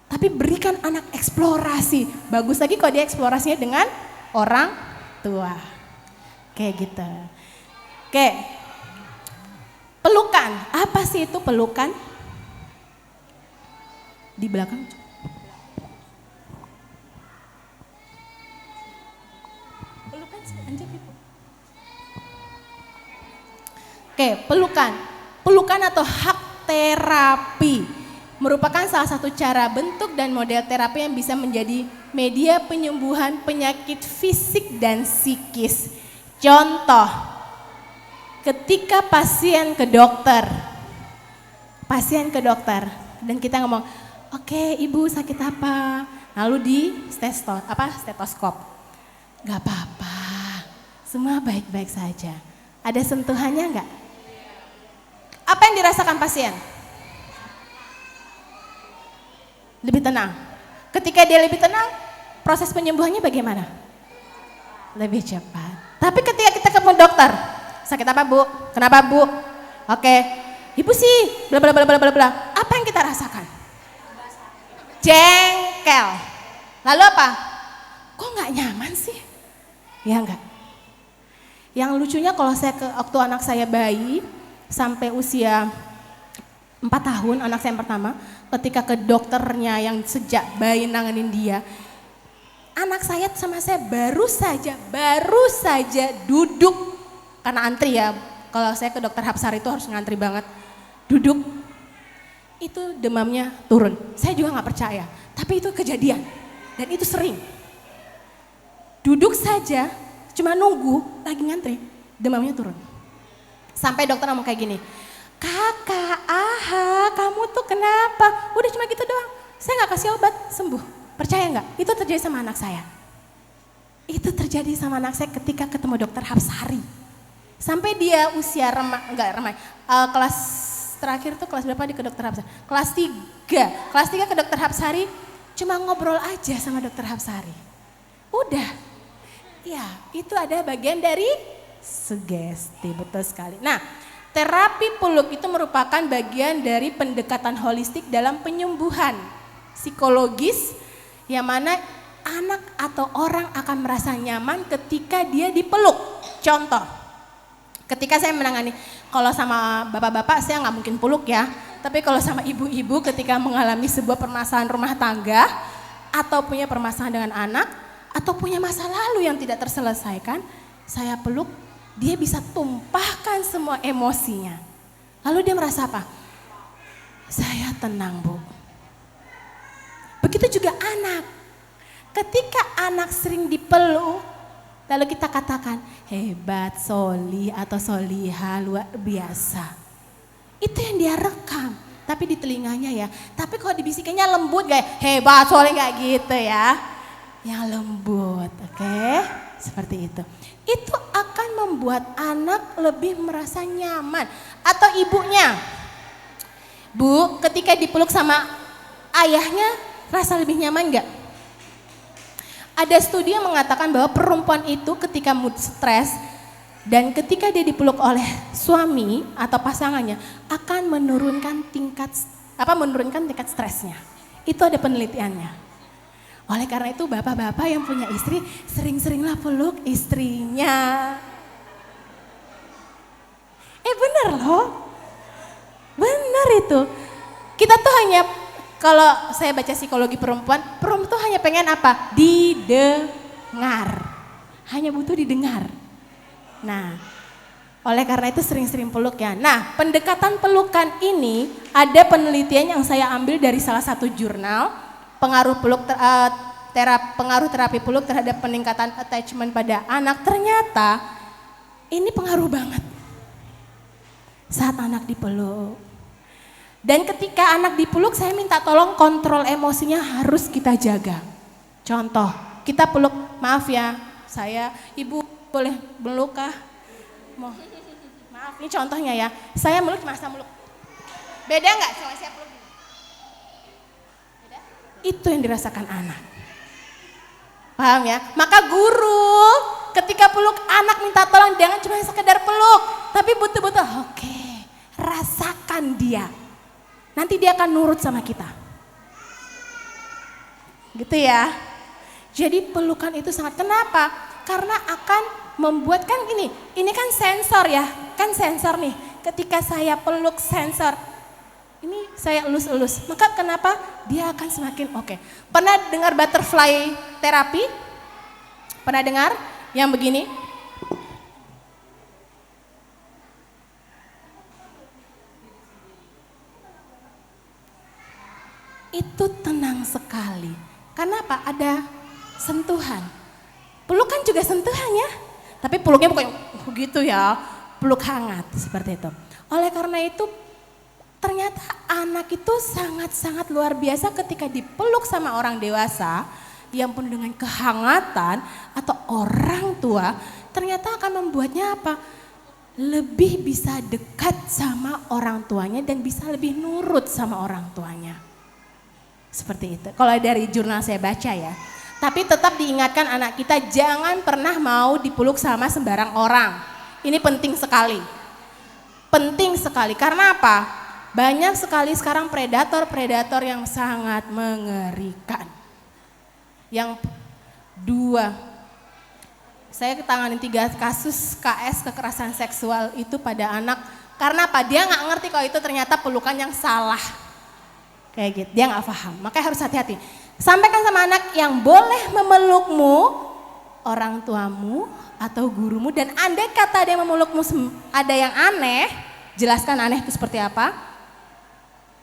Tapi berikan anak eksplorasi. Bagus lagi kalau dia eksplorasinya dengan orang tua. Kayak gitu. Oke. Pelukan. Apa sih itu pelukan? Di belakang. Pelukan anjir gitu. Oke, pelukan. Pelukan atau hak terapi merupakan salah satu cara bentuk dan model terapi yang bisa menjadi media penyembuhan penyakit fisik dan psikis. Contoh, ketika pasien ke dokter dan kita ngomong, oke, Ibu sakit apa? Lalu di stetoskop. Gak apa-apa, semua baik-baik saja. Ada sentuhannya enggak? Apa yang dirasakan pasien? Lebih tenang. Ketika dia lebih tenang, proses penyembuhannya bagaimana? Lebih cepat. Tapi ketika kita ke dokter, sakit apa Bu? Kenapa Bu? Oke, Ibu sih bla bla bla bla bla bla. Apa yang kita rasakan? Jengkel. Lalu apa? Kok nggak nyaman sih? Ya enggak. Yang lucunya kalau waktu anak saya bayi sampai usia 4 tahun, anak saya yang pertama, ketika ke dokternya yang sejak bayi nanganin dia, anak saya sama saya baru saja duduk karena antri ya. Kalau saya ke dokter Hapsari itu harus ngantri banget. Duduk, itu demamnya turun. Saya juga nggak percaya, tapi itu kejadian dan itu sering. Duduk saja, cuma nunggu lagi ngantri, demamnya turun. Sampai dokter ngomong kayak gini, Kakak, kamu tuh kenapa? Udah cuma gitu doang, saya nggak kasih obat, sembuh. Percaya nggak? Itu terjadi sama anak saya. Itu terjadi sama anak saya ketika ketemu dokter Hapsari. Sampai dia usia kelas terakhir tuh kelas berapa di ke dokter Hapsari? Kelas 3 ke dokter Hapsari, cuma ngobrol aja sama dokter Hapsari. Udah, ya itu ada bagian dari sugesti, betul sekali. Nah, terapi peluk itu merupakan bagian dari pendekatan holistik dalam penyembuhan psikologis yang mana anak atau orang akan merasa nyaman ketika dia dipeluk. Contoh, ketika saya menangani, kalau sama bapak-bapak saya nggak mungkin peluk ya, tapi kalau sama ibu-ibu ketika mengalami sebuah permasalahan rumah tangga atau punya permasalahan dengan anak atau punya masa lalu yang tidak terselesaikan, saya peluk, dia bisa tumpahkan semua emosinya. Lalu dia merasa apa? Saya tenang, Bu. Begitu juga anak. Ketika anak sering dipeluk, lalu kita katakan, hebat, soli atau soliha, luar biasa. Itu yang dia rekam, tapi di telinganya ya. Tapi kalau dibisikannya lembut kayak hebat, soli kayak gitu ya. Yang lembut, oke? Seperti itu. Itu akan membuat anak lebih merasa nyaman. Atau ibunya, Bu, ketika dipeluk sama ayahnya, rasa lebih nyaman enggak? Ada studi yang mengatakan bahwa perempuan itu ketika mood stres dan ketika dia dipeluk oleh suami atau pasangannya akan menurunkan tingkat stresnya. Itu ada penelitiannya. Oleh karena itu bapak-bapak yang punya istri sering-seringlah peluk istrinya. Bener loh. Bener itu. Kita tuh hanya, kalau saya baca psikologi perempuan tuh hanya pengen apa? Didengar. Hanya butuh didengar. Nah, oleh karena itu sering-sering peluk ya. Nah, pendekatan pelukan ini ada penelitian yang saya ambil dari salah satu jurnal, pengaruh terapi peluk terhadap peningkatan attachment pada anak. Ternyata ini pengaruh banget saat anak dipeluk. Dan ketika anak dipeluk, saya minta tolong kontrol emosinya harus kita jaga. Contoh, kita peluk, maaf ya, saya, ibu boleh meluk kah? Maaf, ini contohnya ya, saya meluk, masa meluk. Beda nggak sama saya peluk? Beda? Itu yang dirasakan anak. Paham ya? Maka guru ketika peluk anak minta tolong jangan cuma sekedar peluk, tapi betul-betul oke, rasakan dia. Nanti dia akan nurut sama kita. Gitu ya. Jadi pelukan itu sangat, kenapa? Karena akan membuat, kan ini kan sensor ya, kan sensor nih. Ketika saya peluk sensor, ini saya elus-elus, maka kenapa? Dia akan semakin oke. Pernah dengar butterfly terapi? Pernah dengar yang begini? Itu tenang sekali. Kenapa? Ada sentuhan. Pelukan juga sentuhan ya. Tapi peluknya bukan begitu ya. Peluk hangat seperti itu. Oleh karena itu ternyata anak itu sangat-sangat luar biasa ketika dipeluk sama orang dewasa yang penuh dengan kehangatan atau orang tua, ternyata akan membuatnya apa? Lebih bisa dekat sama orang tuanya dan bisa lebih nurut sama orang tuanya. Seperti itu. Kalau dari jurnal saya baca ya. Tapi tetap diingatkan anak kita jangan pernah mau dipeluk sama sembarang orang. Ini penting sekali. Penting sekali. Karena apa? Banyak sekali sekarang predator-predator yang sangat mengerikan. Yang dua, saya ketangani 3 kasus KS kekerasan seksual itu pada anak. Karena apa? Dia nggak ngerti kalau itu ternyata pelukan yang salah. Kayak gitu, dia nggak paham. Makanya harus hati-hati. Sampaikan sama anak yang boleh memelukmu, orang tuamu atau gurumu. Dan andai kata dia memelukmu ada yang aneh, jelaskan aneh itu seperti apa.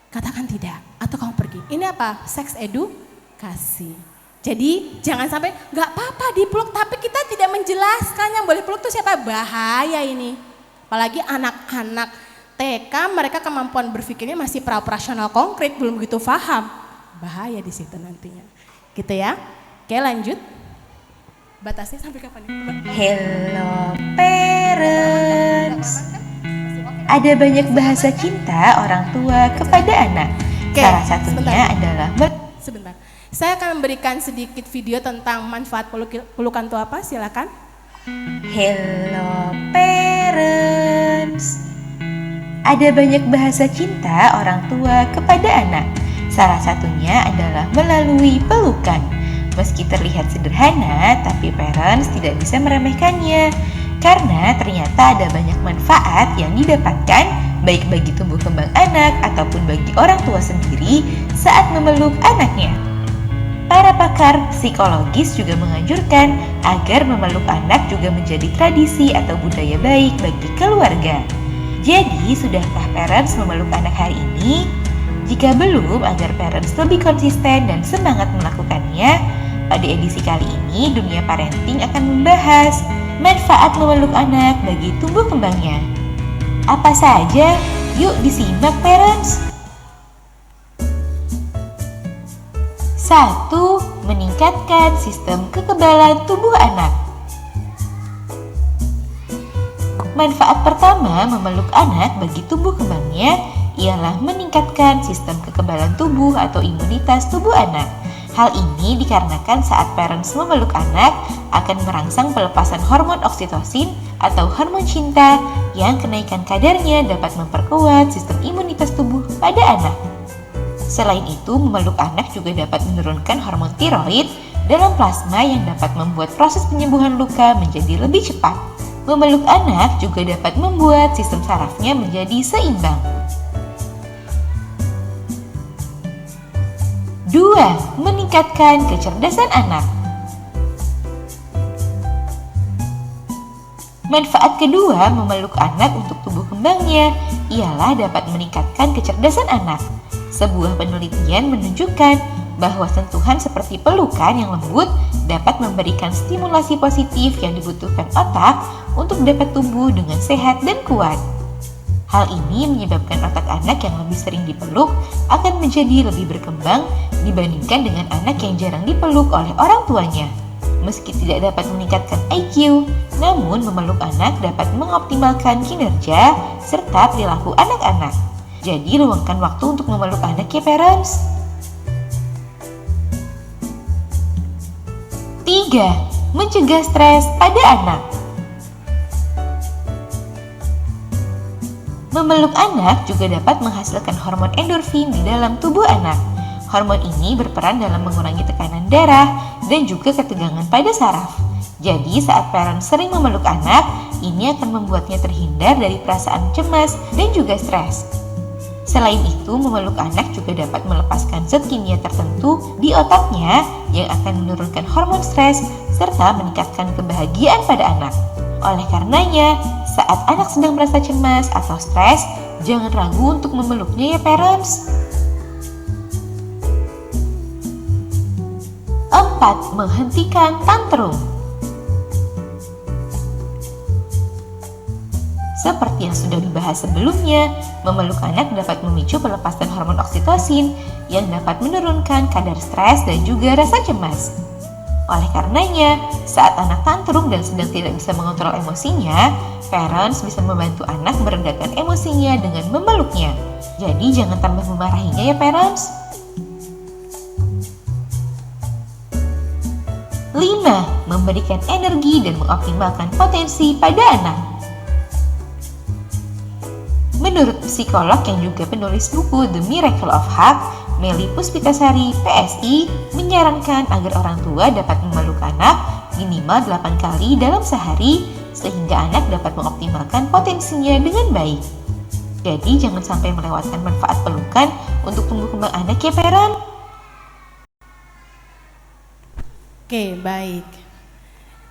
Katakan tidak, atau kamu pergi. Ini apa? Seks edukasi. Jadi jangan sampai nggak apa-apa dipeluk, tapi kita tidak menjelaskan yang boleh peluk itu siapa. Bahaya ini. Apalagi anak-anak TK, mereka kemampuan berpikirnya masih pra-operasional konkret, belum begitu paham. Bahaya di situ nantinya. Gitu ya. Oke, lanjut. Batasnya sampai kapan nih? Hello parents. Ada banyak bahasa cinta orang tua kepada anak. Oke, Salah satunya adalah sebentar. Saya akan memberikan sedikit video tentang manfaat pelukan itu apa, silakan. Hello parents. Ada banyak bahasa cinta orang tua kepada anak. Salah satunya adalah melalui pelukan. Meski terlihat sederhana, tapi parents tidak bisa meremehkannya. Karena ternyata ada banyak manfaat yang didapatkan baik bagi tumbuh kembang anak ataupun bagi orang tua sendiri saat memeluk anaknya. Para pakar psikologis juga menganjurkan agar memeluk anak juga menjadi tradisi atau budaya baik bagi keluarga. Jadi, sudahkah parents memeluk anak hari ini? Jika belum, agar parents lebih konsisten dan semangat melakukannya, pada edisi kali ini Dunia Parenting akan membahas manfaat memeluk anak bagi tumbuh kembangnya. Apa saja? Yuk disimak parents. 1. Meningkatkan sistem kekebalan tubuh anak. Manfaat pertama memeluk anak bagi tumbuh kembangnya ialah meningkatkan sistem kekebalan tubuh atau imunitas tubuh anak. Hal ini dikarenakan saat parents memeluk anak akan merangsang pelepasan hormon oksitosin atau hormon cinta yang kenaikan kadarnya dapat memperkuat sistem imunitas tubuh pada anak. Selain itu, memeluk anak juga dapat menurunkan hormon tiroid dalam plasma yang dapat membuat proses penyembuhan luka menjadi lebih cepat. Memeluk anak juga dapat membuat sistem sarafnya menjadi seimbang. 2. Meningkatkan kecerdasan anak. Manfaat kedua memeluk anak untuk tumbuh kembangnya ialah dapat meningkatkan kecerdasan anak. Sebuah penelitian menunjukkan bahwa sentuhan seperti pelukan yang lembut dapat memberikan stimulasi positif yang dibutuhkan otak untuk dapat tumbuh dengan sehat dan kuat. Hal ini menyebabkan otak anak yang lebih sering dipeluk akan menjadi lebih berkembang dibandingkan dengan anak yang jarang dipeluk oleh orang tuanya. Meski tidak dapat meningkatkan IQ, namun memeluk anak dapat mengoptimalkan kinerja serta perilaku anak-anak. Jadi luangkan waktu untuk memeluk anak ya parents. 3. Mencegah stres pada anak. Memeluk anak juga dapat menghasilkan hormon endorfin di dalam tubuh anak. Hormon ini berperan dalam mengurangi tekanan darah dan juga ketegangan pada saraf. Jadi saat parents sering memeluk anak, ini akan membuatnya terhindar dari perasaan cemas dan juga stres. Selain itu, memeluk anak juga dapat melepaskan zat kimia tertentu di otaknya yang akan menurunkan hormon stres serta meningkatkan kebahagiaan pada anak. Oleh karenanya, saat anak sedang merasa cemas atau stres, jangan ragu untuk memeluknya ya parents. 4. Menghentikan tantrum. Seperti yang sudah dibahas sebelumnya, memeluk anak dapat memicu pelepasan hormon oksitosin yang dapat menurunkan kadar stres dan juga rasa cemas. Oleh karenanya, saat anak tantrum dan sedang tidak bisa mengontrol emosinya, parents bisa membantu anak meredakan emosinya dengan memeluknya. Jadi jangan tambah memarahinya ya parents. 5. Memberikan energi dan mengoptimalkan potensi pada anak. Menurut psikolog yang juga penulis buku The Miracle of Hug, Melly Puspitasari, PSI, menyarankan agar orang tua dapat memeluk anak minimal 8 kali dalam sehari sehingga anak dapat mengoptimalkan potensinya dengan baik. Jadi jangan sampai melewatkan manfaat pelukan untuk tumbuh kembang anak ya parent. Oke, baik.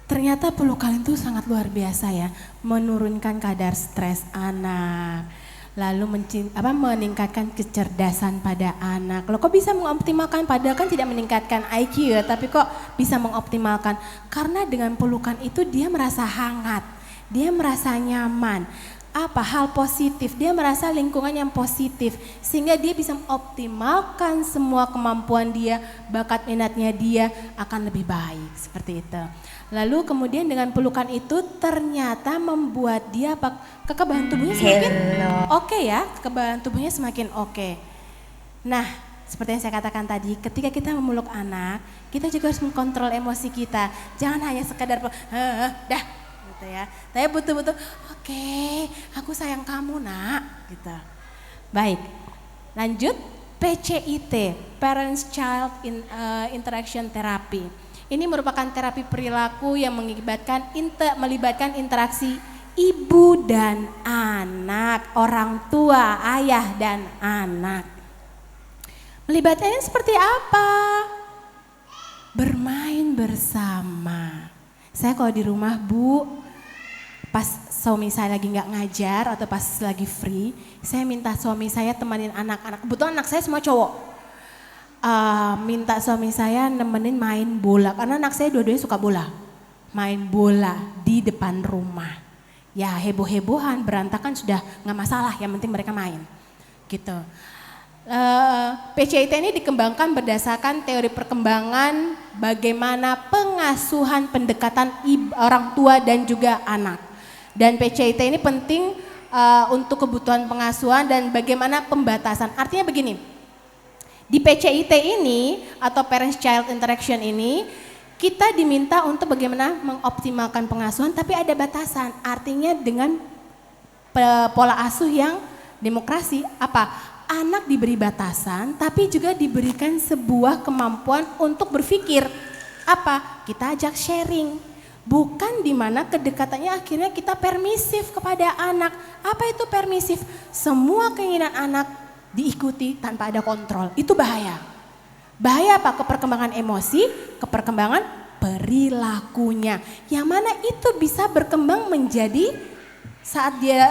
Ternyata pelukan itu sangat luar biasa ya, menurunkan kadar stres anak, lalu meningkatkan kecerdasan pada anak. Loh kok bisa mengoptimalkan, padahal kan tidak meningkatkan IQ ya, tapi kok bisa mengoptimalkan? Karena dengan pelukan itu dia merasa hangat, dia merasa nyaman. Hal positif, dia merasa lingkungan yang positif sehingga dia bisa mengoptimalkan semua kemampuan dia, bakat minatnya dia akan lebih baik seperti itu. Lalu kemudian dengan pelukan itu ternyata membuat dia kekebalan tubuhnya semakin oke ya, kekebalan tubuhnya semakin oke. Nah, seperti yang saya katakan tadi, ketika kita memeluk anak, kita juga harus mengkontrol emosi kita. Jangan hanya sekedar gitu ya. Tapi betul-betul oke, aku sayang kamu nak gitu. Baik, lanjut PCIT, Parents Child Interaction Therapy. Ini merupakan terapi perilaku yang melibatkan interaksi ibu dan anak, orang tua, ayah dan anak. Melibatkannya seperti apa? Bermain bersama. Saya kalau di rumah Bu, pas suami saya lagi nggak ngajar atau pas lagi free, saya minta suami saya temanin anak-anak. Kebetulan anak saya semua cowok. Minta suami saya nemenin main bola karena anak saya dua-duanya suka bola. Main bola di depan rumah. Ya heboh-hebohan, berantakan sudah nggak masalah, yang penting mereka main. Gitu. PCIT ini dikembangkan berdasarkan teori perkembangan bagaimana pengasuhan pendekatan orang tua dan juga anak. Dan PCIT ini penting untuk kebutuhan pengasuhan dan bagaimana pembatasan. Artinya begini, di PCIT ini atau Parents Child Interaction ini kita diminta untuk bagaimana mengoptimalkan pengasuhan tapi ada batasan. Artinya dengan pola asuh yang demokrasi apa? Anak diberi batasan tapi juga diberikan sebuah kemampuan untuk berpikir. Apa? Kita ajak sharing. Bukan di mana kedekatannya akhirnya kita permisif kepada anak. Apa itu permisif? Semua keinginan anak diikuti tanpa ada kontrol. Itu bahaya. Bahaya apa? Ke perkembangan emosi, ke perkembangan perilakunya. Yang mana itu bisa berkembang menjadi saat dia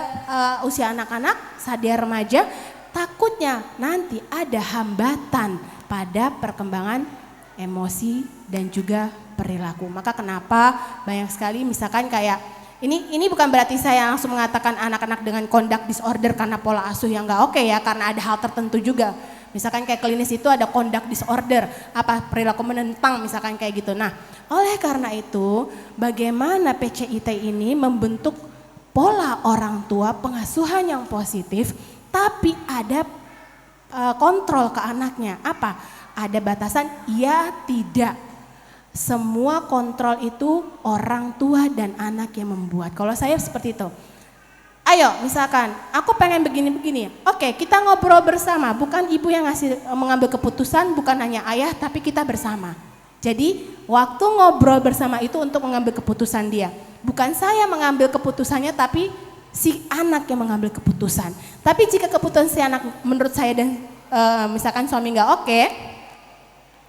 usia anak-anak, saat dia remaja, takutnya nanti ada hambatan pada perkembangan emosi dan juga perilaku. Maka kenapa banyak sekali misalkan kayak ini bukan berarti saya langsung mengatakan anak-anak dengan conduct disorder karena pola asuh yang nggak oke ya, karena ada hal tertentu juga. Misalkan kayak klinis itu ada conduct disorder, apa perilaku menentang misalkan kayak gitu. Nah, oleh karena itu bagaimana PCIT ini membentuk pola orang tua pengasuhan yang positif tapi ada kontrol ke anaknya. Apa? Ada batasan, ya tidak. Semua kontrol itu orang tua dan anak yang membuat. Kalau saya seperti itu. Ayo misalkan aku pengen begini-begini. Oke, kita ngobrol bersama. Bukan ibu yang mengambil keputusan, bukan hanya ayah tapi kita bersama. Jadi waktu ngobrol bersama itu untuk mengambil keputusan dia. Bukan saya mengambil keputusannya tapi si anak yang mengambil keputusan. Tapi jika keputusan si anak menurut saya dan misalkan suami nggak oke,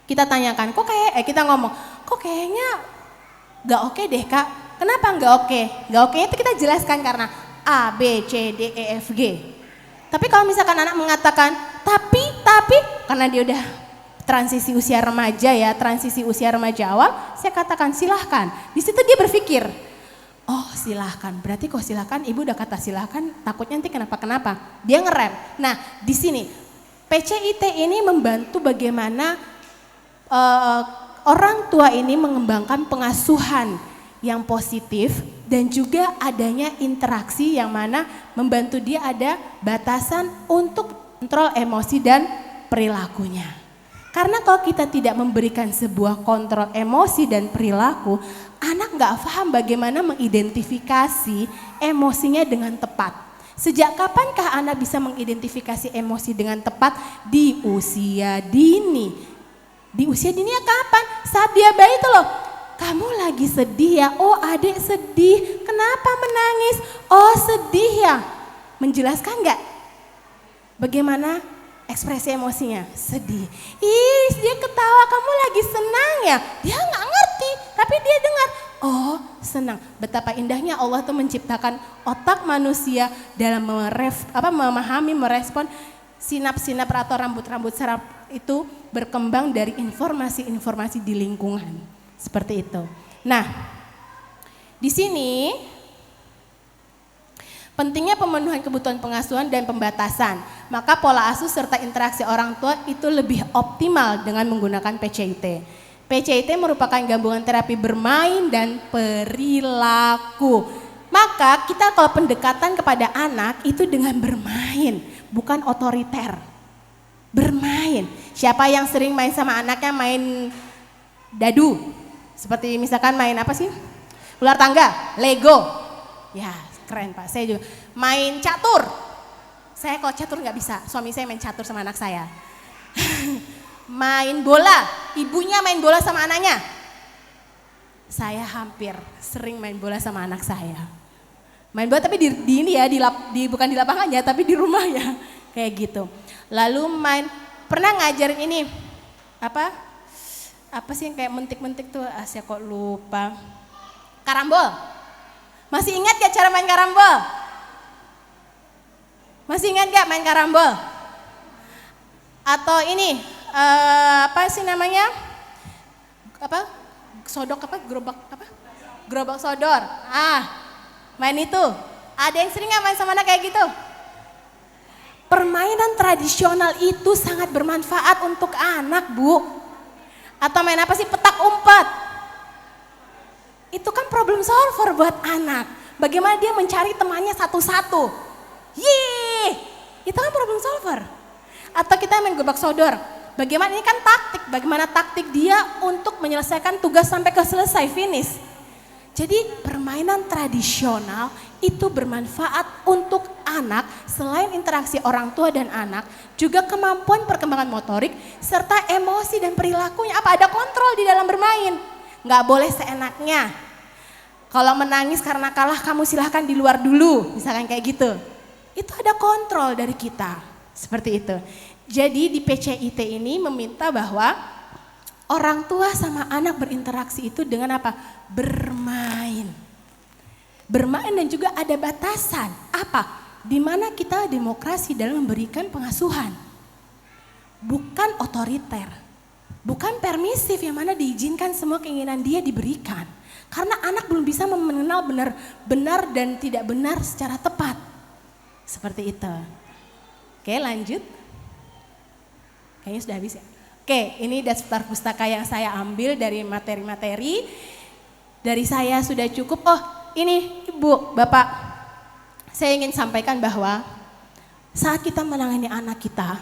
kita tanyakan, kita ngomong, kok kayaknya nggak oke deh kak. Kenapa nggak oke? Nggak oke itu kita jelaskan karena A, B, C, D, E, F, G. Tapi kalau misalkan anak mengatakan tapi karena dia udah transisi usia remaja ya, transisi usia remaja awal, saya katakan silahkan. Di situ dia berpikir. Oh silahkan, berarti kok silahkan, ibu udah kata silahkan, takutnya nanti kenapa? Dia ngerem. Nah di sini PCIT ini membantu bagaimana orang tua ini mengembangkan pengasuhan yang positif dan juga adanya interaksi yang mana membantu dia ada batasan untuk kontrol emosi dan perilakunya. Karena kalau kita tidak memberikan sebuah kontrol emosi dan perilaku, anak nggak paham bagaimana mengidentifikasi emosinya dengan tepat. Sejak kapankah anak bisa mengidentifikasi emosi dengan tepat? Di usia dini. Di usia dini kapan? Saat dia bayi itu loh. Kamu lagi sedih ya? Oh adik sedih. Kenapa menangis? Oh sedih ya? Menjelaskan nggak? Bagaimana ekspresi emosinya? Sedih. Ih dia ketawa, kamu lagi senang ya? Dia nggak ngerti, tapi dia dengar. Oh senang. Betapa indahnya Allah tuh menciptakan otak manusia dalam memahami, merespon sinap-sinap atau rambut-rambut saraf itu berkembang dari informasi-informasi di lingkungan. Seperti itu. Nah, di sini pentingnya pemenuhan kebutuhan pengasuhan dan pembatasan. Maka pola asuh serta interaksi orang tua itu lebih optimal dengan menggunakan PCIT. PCIT merupakan gabungan terapi bermain dan perilaku. Maka kita kalau pendekatan kepada anak itu dengan bermain, bukan otoriter. Bermain. Siapa yang sering main sama anaknya main dadu? Seperti misalkan main apa sih? Ular tangga, Lego. Ya, keren Pak. Saya juga main catur. Saya kalau catur nggak bisa, suami saya main catur sama anak saya. Main bola, ibunya main bola sama anaknya. Saya hampir sering main bola sama anak saya. Main bola tapi di ini ya, bukan di lapangan ya, tapi di rumah ya. Kayak gitu. Lalu pernah ngajarin ini, apa sih yang kayak mentik-mentik tuh, saya kok lupa. Karambol. Masih ingat gak cara main karambol? Masih ingat gak main karambol? Atau ini, apa sih namanya? Gerobak sodor. Main itu. Ada yang sering gak main sama anak kayak gitu? Permainan tradisional itu sangat bermanfaat untuk anak, Bu. Atau main apa sih, petak umpet. Itu kan problem solver buat anak. Bagaimana dia mencari temannya satu-satu. Yeay, itu kan problem solver. Atau kita main gerobak sodor. Bagaimana, ini kan taktik, bagaimana taktik dia untuk menyelesaikan tugas sampai ke selesai, finish. Jadi permainan tradisional itu bermanfaat untuk anak, selain interaksi orang tua dan anak, juga kemampuan perkembangan motorik, serta emosi dan perilakunya. Ada kontrol di dalam bermain. Nggak boleh seenaknya. Kalau menangis karena kalah, kamu silahkan di luar dulu, misalkan kayak gitu. Itu ada kontrol dari kita, seperti itu. Jadi di PCIT ini meminta bahwa orang tua sama anak berinteraksi itu dengan apa? Bermain. Bermain dan juga ada batasan. Apa? Di mana kita demokrasi dalam memberikan pengasuhan. Bukan otoriter. Bukan permisif yang mana diizinkan semua keinginan dia diberikan. Karena anak belum bisa mengenal benar dan tidak benar secara tepat. Seperti itu. Oke, lanjut. Kayaknya sudah habis ya. Oke, ini daftar pustaka yang saya ambil dari materi-materi. Dari saya sudah cukup. Oh, ini Ibu, Bapak. Saya ingin sampaikan bahwa saat kita menangani anak kita,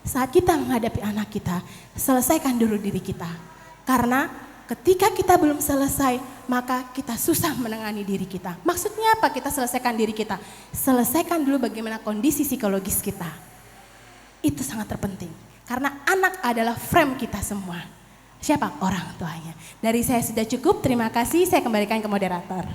saat kita menghadapi anak kita, selesaikan dulu diri kita. Karena ketika kita belum selesai, maka kita susah menangani diri kita. Maksudnya apa kita selesaikan diri kita? Selesaikan dulu bagaimana kondisi psikologis kita. Itu sangat terpenting. Karena anak adalah frame kita semua. Siapa? Orang tuanya. Dari saya sudah cukup, terima kasih. Saya kembalikan ke moderator.